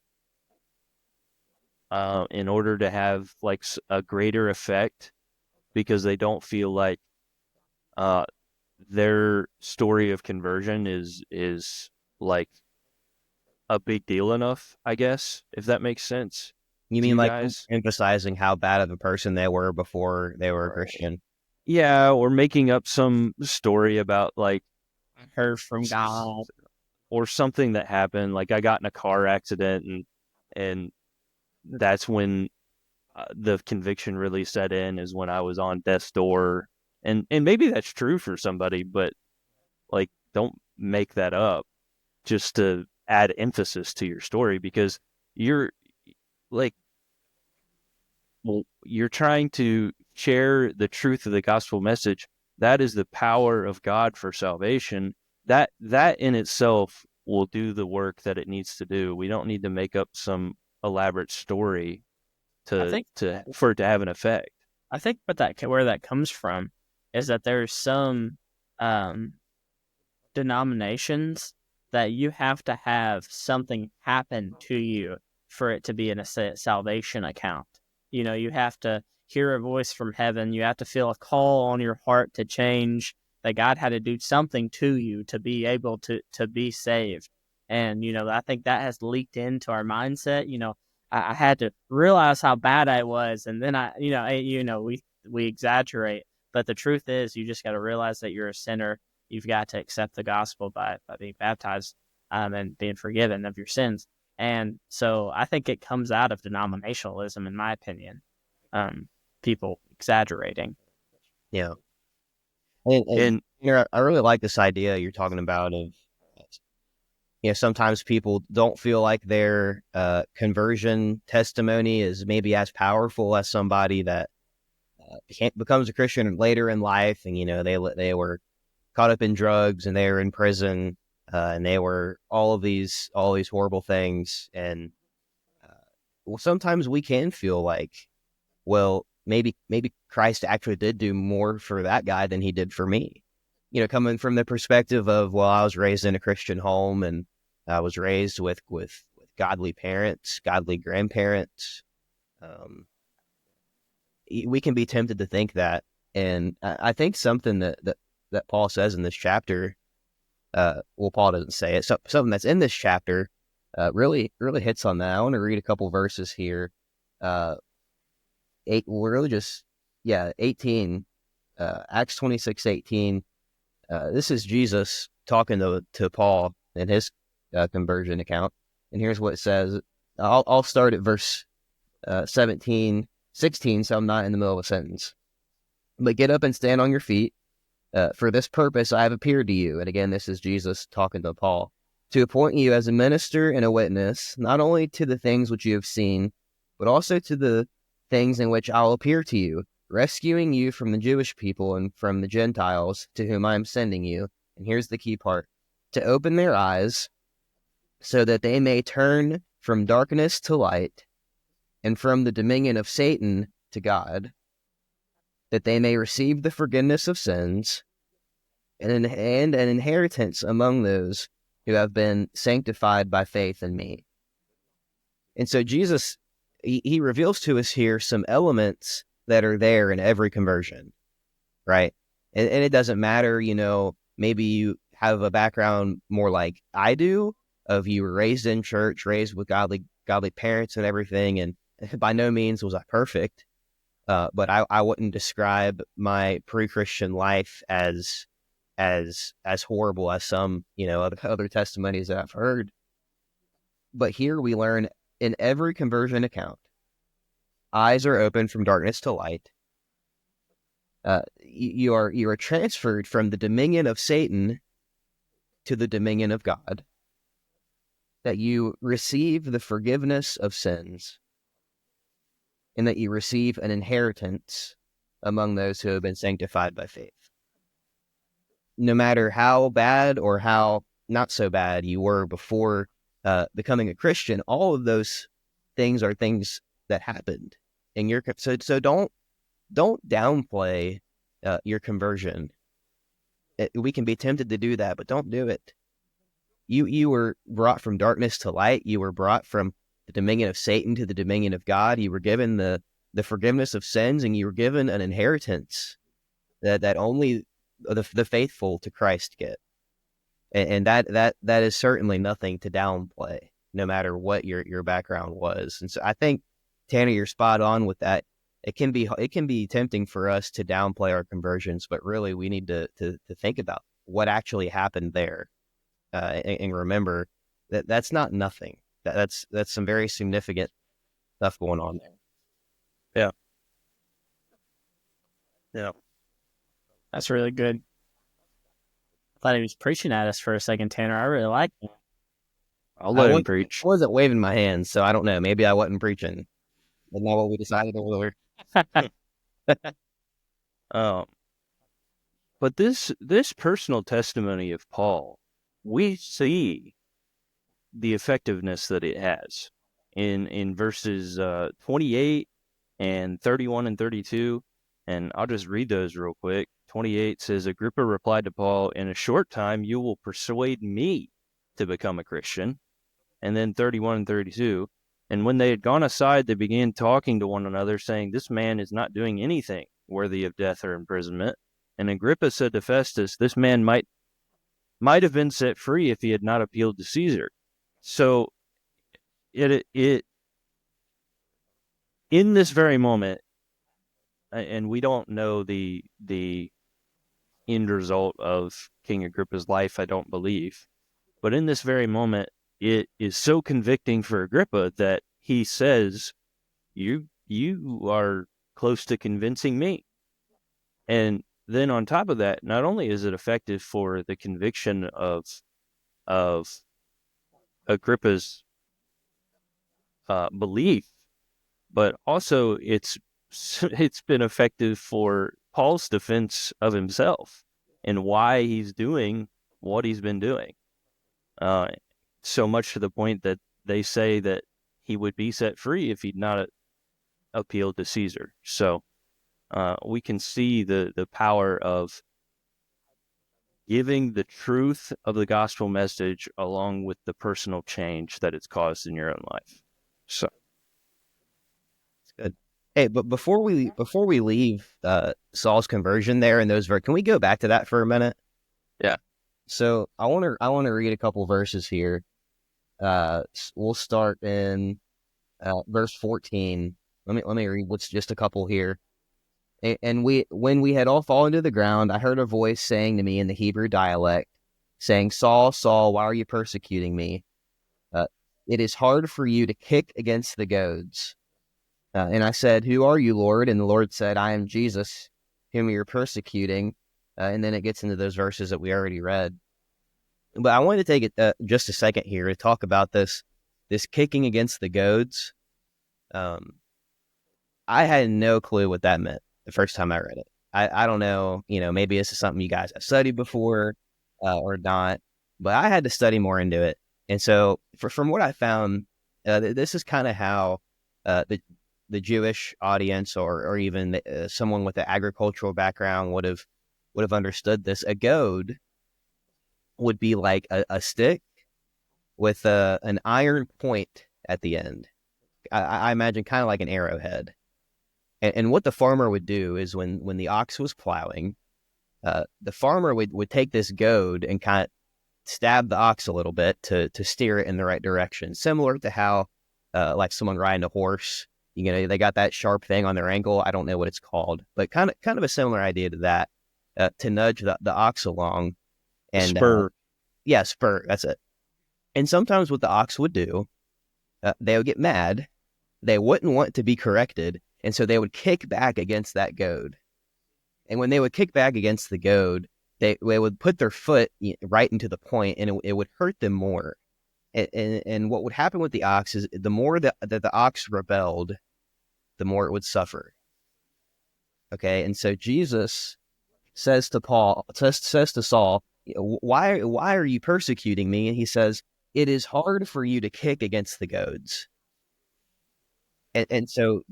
in order to have like a greater effect, because they don't feel like uh, their story of conversion is like a big deal enough, I guess, if that makes sense You to mean you like guys. emphasizing how bad of a person they were before they were a Christian? Yeah, or making up some story about like I heard from God. or something that happened. Like I got in a car accident, and that's when the conviction really set in, is when I was on death's door. And maybe that's true for somebody, but like don't make that up just to add emphasis to your story, because you're like, well, you're trying to share the truth of the gospel message. That is the power of God for salvation. That in itself will do the work that it needs to do. We don't need to make up some elaborate story I to think for it to have an effect. I think where that comes from is that there's some um, denominations that you have to have something happen to you for it to be in a salvation account. You know, you have to hear a voice from heaven. You have to feel a call on your heart to change, that God had to do something to you to be able to be saved. And, you know, I think that has leaked into our mindset. You know, I had to realize how bad I was. And then we exaggerate. But the truth is, you just got to realize that you're a sinner. You've got to accept the gospel by being baptized and being forgiven of your sins. And so I think it comes out of denominationalism, in my opinion. People exaggerating. Yeah. And And I really like this idea you're talking about of, sometimes people don't feel like their conversion testimony is maybe as powerful as somebody that becomes a Christian later in life, and they were caught up in drugs and they were in prison, and they were all these horrible things. And well, sometimes we can feel like, well, maybe Christ actually did do more for that guy than he did for me. Coming from the perspective of, well, I was raised in a Christian home, and I was raised with godly parents, godly grandparents. Um, we can be tempted to think that. And I think something that Paul says in this chapter, well, Paul doesn't say it, so something that's in this chapter really hits on that. I want to read a couple verses here. Really just, 18, Acts 26:18. This is Jesus talking to Paul in his conversion account. And here's what it says. I'll start at verse 17, 16, so I'm not in the middle of a sentence. But get up and stand on your feet. For this purpose I have appeared to you. And again, this is Jesus talking to Paul. To appoint you as a minister and a witness, not only to the things which you have seen, but also to the things in which I'll appear to you, rescuing you from the Jewish people and from the Gentiles to whom I am sending you. And here's the key part. To open their eyes so that they may turn from darkness to light and from the dominion of Satan to God, that they may receive the forgiveness of sins and an inheritance among those who have been sanctified by faith in me. And so Jesus, he reveals to us here some elements that are there in every conversion, right? And it doesn't matter, maybe you have a background more like I do, of you were raised in church, raised with godly parents and everything, and by no means was I perfect, but I wouldn't describe my pre-Christian life as horrible as some other testimonies that I've heard. But here we learn in every conversion account, eyes are open from darkness to light. You are transferred from the dominion of Satan to the dominion of God. That you receive the forgiveness of sins, and that you receive an inheritance among those who have been sanctified by faith. No matter how bad or how not so bad you were before becoming a Christian, all of those things are things that happened in your. So don't downplay your conversion. We can be tempted to do that, but don't do it. You were brought from darkness to light. You were brought from the dominion of Satan to the dominion of God. You were given the forgiveness of sins, and you were given an inheritance that only the faithful to Christ get. And that is certainly nothing to downplay, no matter what your background was. And so I think, Tanner, you're spot on with that. It can be tempting for us to downplay our conversions, but really we need to think about what actually happened there, and remember that that's not nothing. That's some very significant stuff going on there. Yeah. Yeah. That's really good. I thought he was preaching at us for a second, Tanner. I really like it. I'll let him preach. I wasn't waving my hands, so I don't know. Maybe I wasn't preaching. Isn't that what we decided earlier? But this personal testimony of Paul, we see the effectiveness that it has in verses 28 and 31 and 32. And I'll just read those real quick. 28 says, Agrippa replied to Paul, in a short time you will persuade me to become a Christian. And then 31 and 32, and when they had gone aside, they began talking to one another, saying, this man is not doing anything worthy of death or imprisonment. And Agrippa said to Festus, this man might have been set free if he had not appealed to Caesar. So it in this very moment, and we don't know the end result of King Agrippa's life, I don't believe, but in this very moment, it is so convicting for Agrippa that he says, you are close to convincing me. And then on top of that, not only is it effective for the conviction of Agrippa's belief, but also it's been effective for Paul's defense of himself and why he's doing what he's been doing. So much to the point that they say that he would be set free if he'd not appealed to Caesar. So we can see the power of giving the truth of the gospel message along with the personal change that it's caused in your own life. So it's good. Hey, but before we leave Saul's conversion there and those can we go back to that for a minute? Yeah. So I want to read a couple verses here. We'll start in verse 14. Let me read what's just a couple here. And when we had all fallen to the ground, I heard a voice saying to me in the Hebrew dialect, saying, Saul, Saul, why are you persecuting me? It is hard for you to kick against the goads. And I said, who are you, Lord? And the Lord said, I am Jesus, whom you're persecuting. And then it gets into those verses that we already read. But I wanted to take it just a second here to talk about this kicking against the goads. I had no clue what that meant the first time I read it. I don't know, maybe this is something you guys have studied before or not, but I had to study more into it. And so from what I found, this is kind of how the Jewish audience or even someone with an agricultural background would have understood this. A goad would be like a stick with an iron point at the end. I imagine kind of like an arrowhead. And what the farmer would do is when the ox was plowing, the farmer would take this goad and kind of stab the ox a little bit to steer it in the right direction, similar to how like someone riding a horse, they got that sharp thing on their ankle. I don't know what it's called, but kind of a similar idea to that, to nudge the ox along. And Spur. yeah, spur, that's it. And sometimes what the ox would do, they would get mad. They wouldn't want to be corrected, and so they would kick back against that goad. And when they would kick back against the goad, they would put their foot right into the point, and it would hurt them more. And what would happen with the ox is the more that the ox rebelled, the more it would suffer. Okay, and so Jesus says to Saul, why are you persecuting me? And he says, it is hard for you to kick against the goads. And so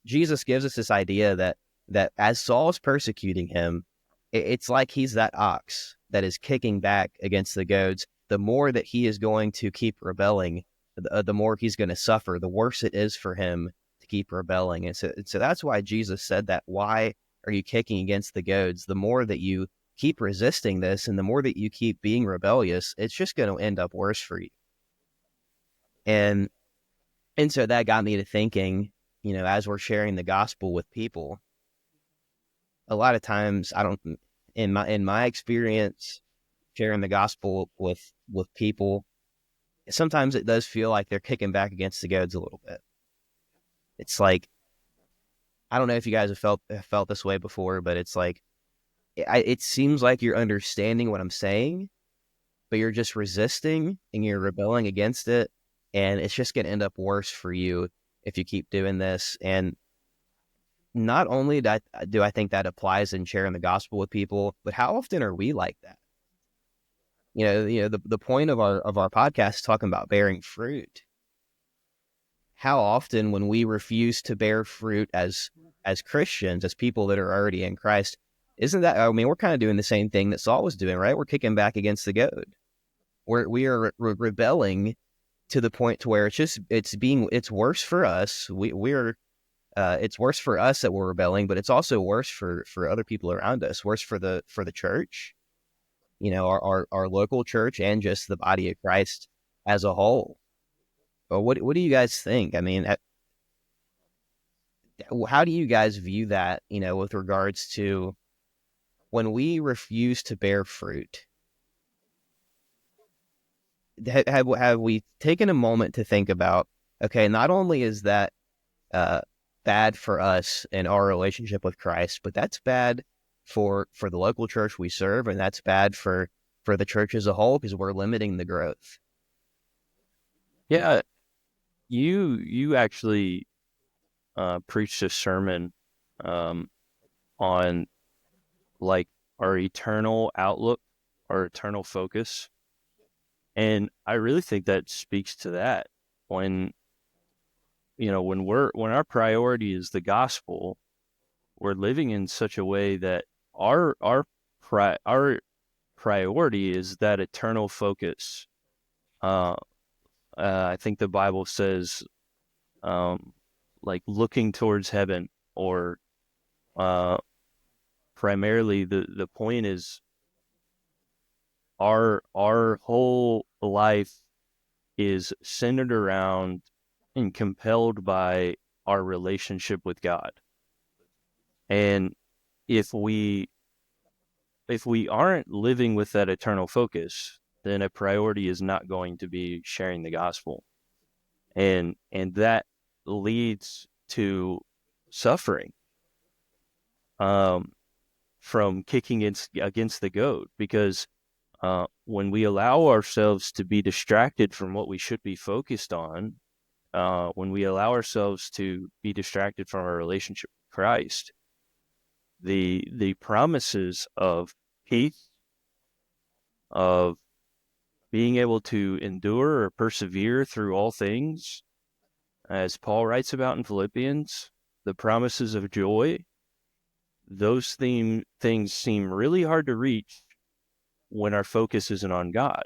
Jesus gives us this idea that as Saul's persecuting him, it's like he's that ox that is kicking back against the goads. The more that he is going to keep rebelling, the more he's going to suffer, the worse it is for him to keep rebelling. And so that's why Jesus said that. Why are you kicking against the goads? The more that you keep resisting this and the more that you keep being rebellious, it's just going to end up worse for you. And so that got me to thinking, as we're sharing the gospel with people, a lot of times in my experience sharing the gospel with people, sometimes it does feel like they're kicking back against the goads a little bit. It's like, I don't know if you guys have felt this way before, but it's like, it seems like you're understanding what I'm saying, but you're just resisting and you're rebelling against it. And it's just going to end up worse for you if you keep doing this. And not only do I think that applies in sharing the gospel with people, but how often are we like that? The point of our podcast is talking about bearing fruit. How often when we refuse to bear fruit as Christians, as people that are already in Christ, we're kind of doing the same thing that Saul was doing, right? We're kicking back against the goad. We are rebelling to the point to where it's worse for us. It's worse for us that we're rebelling, but it's also worse for other people around us, worse for the church, our local church, and just the body of Christ as a whole. But what do you guys think? I mean, how do you guys view that, with regards to when we refuse to bear fruit? Have we taken a moment to think about, okay, not only is that bad for us and our relationship with Christ, but that's bad for the local church we serve, and that's bad for the church as a whole, because we're limiting the growth. Yeah, you actually preached a sermon on like our eternal outlook, our eternal focus. And I really think that speaks to that. When when our priority is the gospel, we're living in such a way that our priority is that eternal focus. I think the Bible says, like looking towards heaven, or primarily the point is our whole life is centered around and compelled by our relationship with God. And if we aren't living with that eternal focus, then a priority is not going to be sharing the gospel. And that leads to suffering from kicking against the goat, because when we allow ourselves to be distracted from what we should be focused on, when we allow ourselves to be distracted from our relationship with Christ, the promises of peace, of being able to endure or persevere through all things, as Paul writes about in Philippians, the promises of joy, those things seem really hard to reach when our focus isn't on God.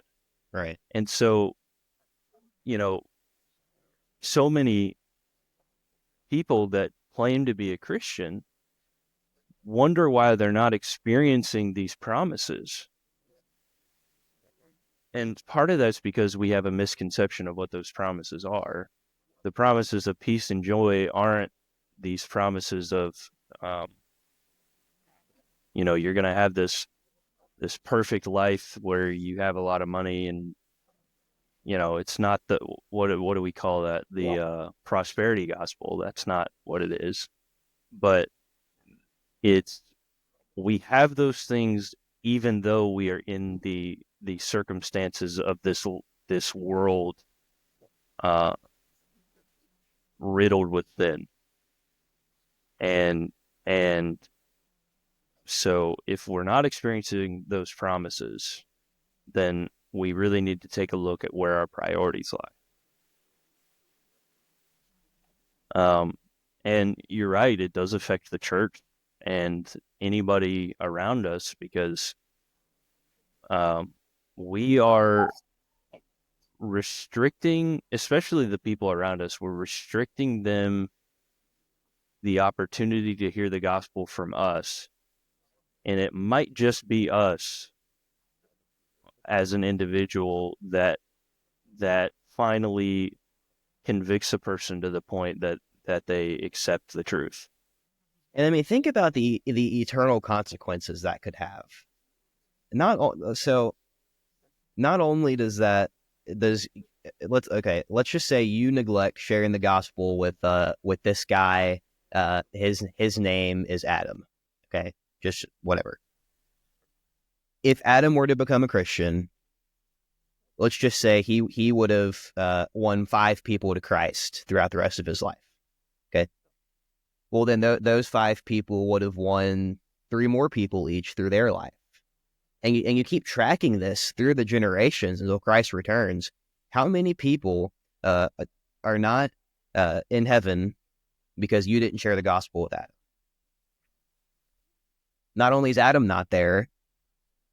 Right. And so, so many people that claim to be a Christian wonder why they're not experiencing these promises. And part of that's because we have a misconception of what those promises are. The promises of peace and joy aren't these promises of, you're going to have this perfect life where you have a lot of money, and it's not the what do we call that, the prosperity gospel. That's not what it is. But it's, we have those things even though we are in the circumstances of this world, uh, riddled with sin. And so if we're not experiencing those promises, then we really need to take a look at where our priorities lie. And you're right, it does affect the church and anybody around us, because we are restricting, especially the people around us, we're restricting them the opportunity to hear the gospel from us. And it might just be us as an individual that finally convicts a person to the point that they accept the truth. And I mean, think about the eternal consequences that could have. Not only does let's just say you neglect sharing the gospel with this guy. His name is Adam. Okay, just whatever. If Adam were to become a Christian, let's just say he would have won 5 people to Christ throughout the rest of his life. Okay, well then those 5 people would have won 3 more people each through their life. And you keep tracking this through the generations until Christ returns. How many people are not in heaven because you didn't share the gospel with Adam? Not only is Adam not there,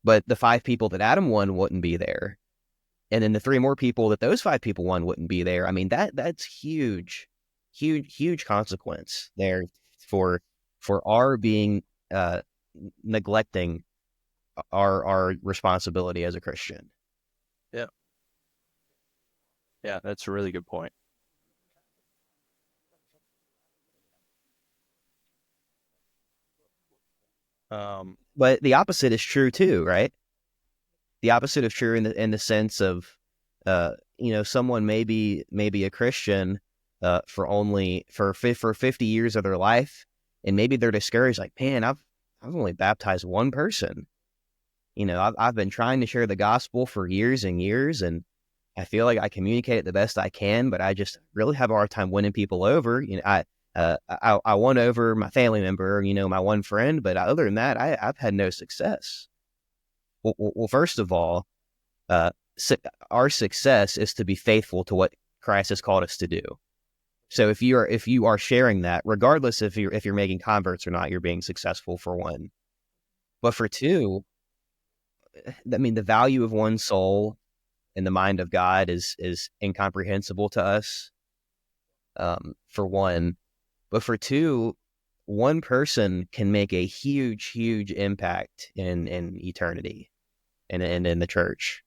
but the 5 people that Adam won wouldn't be there. And then the 3 more people that those 5 people won wouldn't be there. I mean, that's huge consequence there for our being neglecting our responsibility as a Christian. Yeah, that's a really good point. But the opposite is true too, right? The opposite is true in the sense of, someone may be a Christian for 50 years of their life, and maybe they're discouraged. Like, man, I've only baptized one person. I've been trying to share the gospel for years and years, and I feel like I communicate it the best I can, but I just really have a hard time winning people over. I won over my family member, my one friend, but other than that, I've had no success. Well, first of all, our success is to be faithful to what Christ has called us to do. So if you are sharing that, regardless if you're making converts or not, you're being successful, for one. But for two, I mean, the value of one soul in the mind of God is incomprehensible to us, for one. But for two, one person can make a huge impact in eternity and in the church,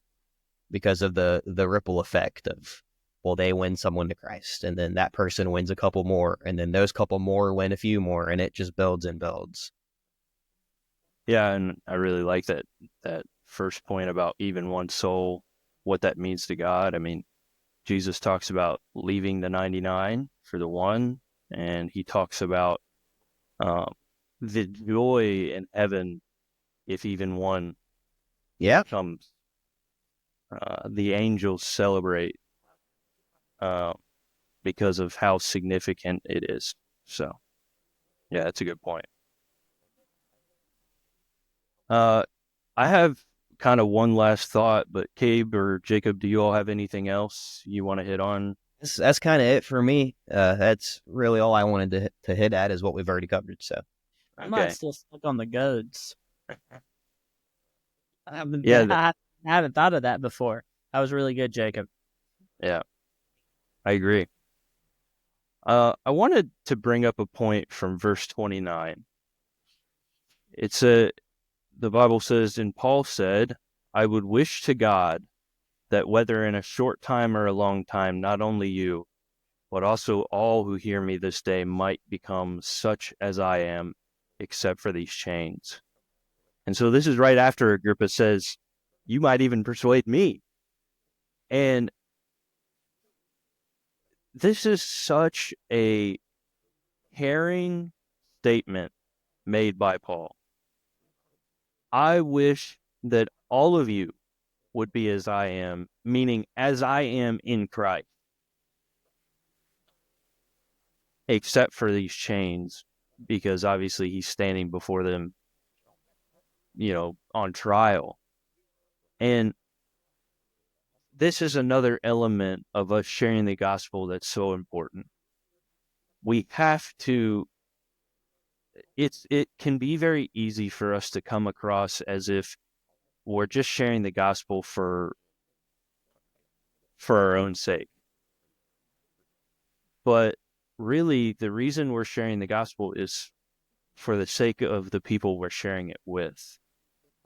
because of the ripple effect of, well, they win someone to Christ, and then that person wins a couple more, and then those couple more win a few more, and it just builds and builds. Yeah, and I really like that first point about even one soul, what that means to God. I mean, Jesus talks about leaving the 99 for the one, and he talks about the joy in heaven if even one comes. The angels celebrate because of how significant it is. So, yeah, that's a good point. I have kind of one last thought, but Cabe or Jacob, do you all have anything else you want to hit on? That's kind of it for me. That's really all I wanted to hit at, is what we've already covered. So I might still stuck on the goads. I haven't thought of that before. That was really good, Jacob. Yeah, I agree. I wanted to bring up a point from verse 29. The Bible says, and Paul said, I would wish to God that whether in a short time or a long time, not only you, but also all who hear me this day might become such as I am, except for these chains. And so this is right after Agrippa says, you might even persuade me. And this is such a caring statement made by Paul. I wish that all of you would be as I am, meaning as I am in Christ, except for these chains, because obviously he's standing before them, on trial. And this is another element of us sharing the gospel that's so important. We have to, it can be very easy for us to come across as if we're just sharing the gospel for our own sake. But really, the reason we're sharing the gospel is for the sake of the people we're sharing it with.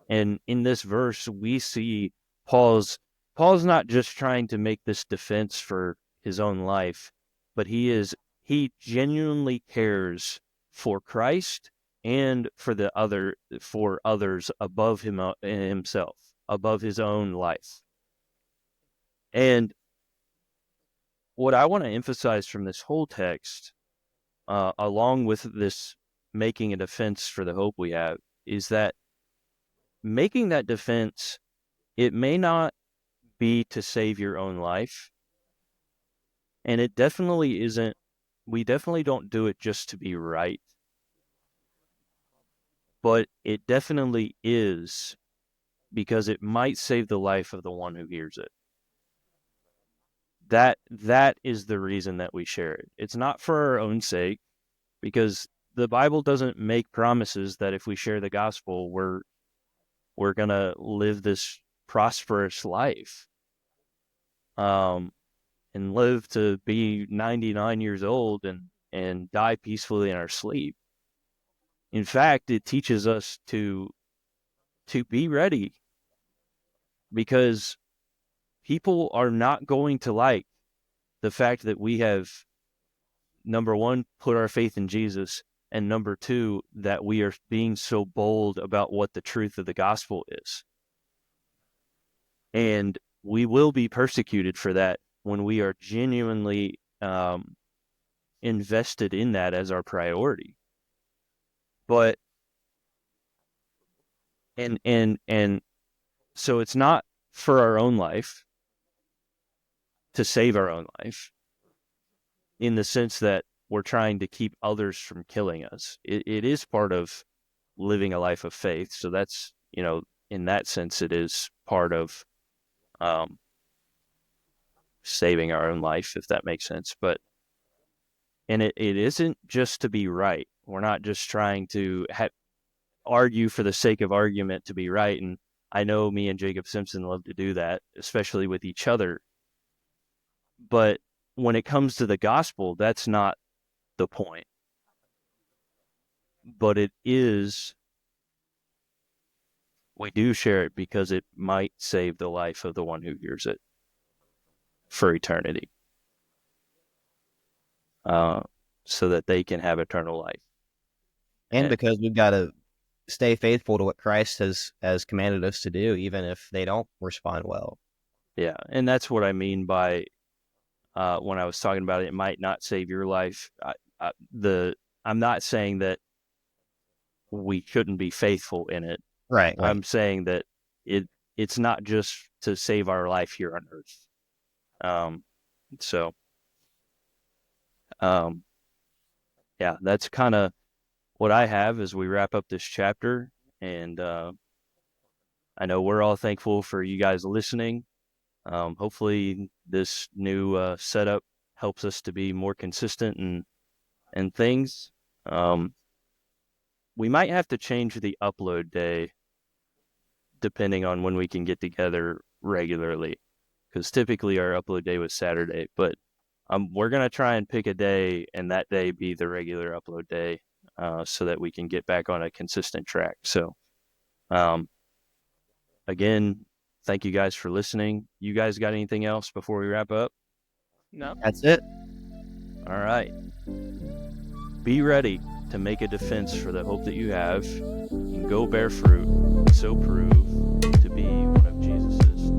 And in this verse, we see Paul's not just trying to make this defense for his own life, but he genuinely cares for Christ and for others above himself, above his own life. And what I want to emphasize from this whole text, along with this making a defense for the hope we have, is that making that defense, it may not be to save your own life. And it definitely isn't, we definitely don't do it just to be right. But it definitely is because it might save the life of the one who hears it. That is the reason that we share it. It's not for our own sake, because the Bible doesn't make promises that if we share the gospel, we're going to live this prosperous life, and live to be 99 years old and die peacefully in our sleep. In fact, it teaches us to be ready, because people are not going to like the fact that we have, number one, put our faith in Jesus, and number two, that we are being so bold about what the truth of the gospel is. And we will be persecuted for that when we are genuinely invested in that as our priority. But and so it's not for our own life, to save our own life, in the sense that we're trying to keep others from killing us. It is part of living a life of faith. So that's, in that sense, it is part of saving our own life, if that makes sense. And it isn't just to be right. We're not just trying to argue for the sake of argument to be right. And I know me and Jacob Simpson love to do that, especially with each other. But when it comes to the gospel, that's not the point. But it is, we do share it because it might save the life of the one who hears it for eternity, so that they can have eternal life. And because we've got to stay faithful to what Christ has commanded us to do, even if they don't respond well. Yeah, and that's what I mean by when I was talking about it might not save your life. I'm not saying that we shouldn't be faithful in it. Right. I'm saying that it's not just to save our life here on earth. Yeah, that's kind of what I have as we wrap up this chapter. And I know we're all thankful for you guys listening. Hopefully this new setup helps us to be more consistent and things. We might have to change the upload day depending on when we can get together regularly, because typically our upload day was Saturday. But we're gonna try and pick a day, and that day be the regular upload day, so that we can get back on a consistent track. So, again, thank you guys for listening. You guys got anything else before we wrap up? No. That's it. All right. Be ready to make a defense for the hope that you have, and go bear fruit, and so prove to be one of Jesus's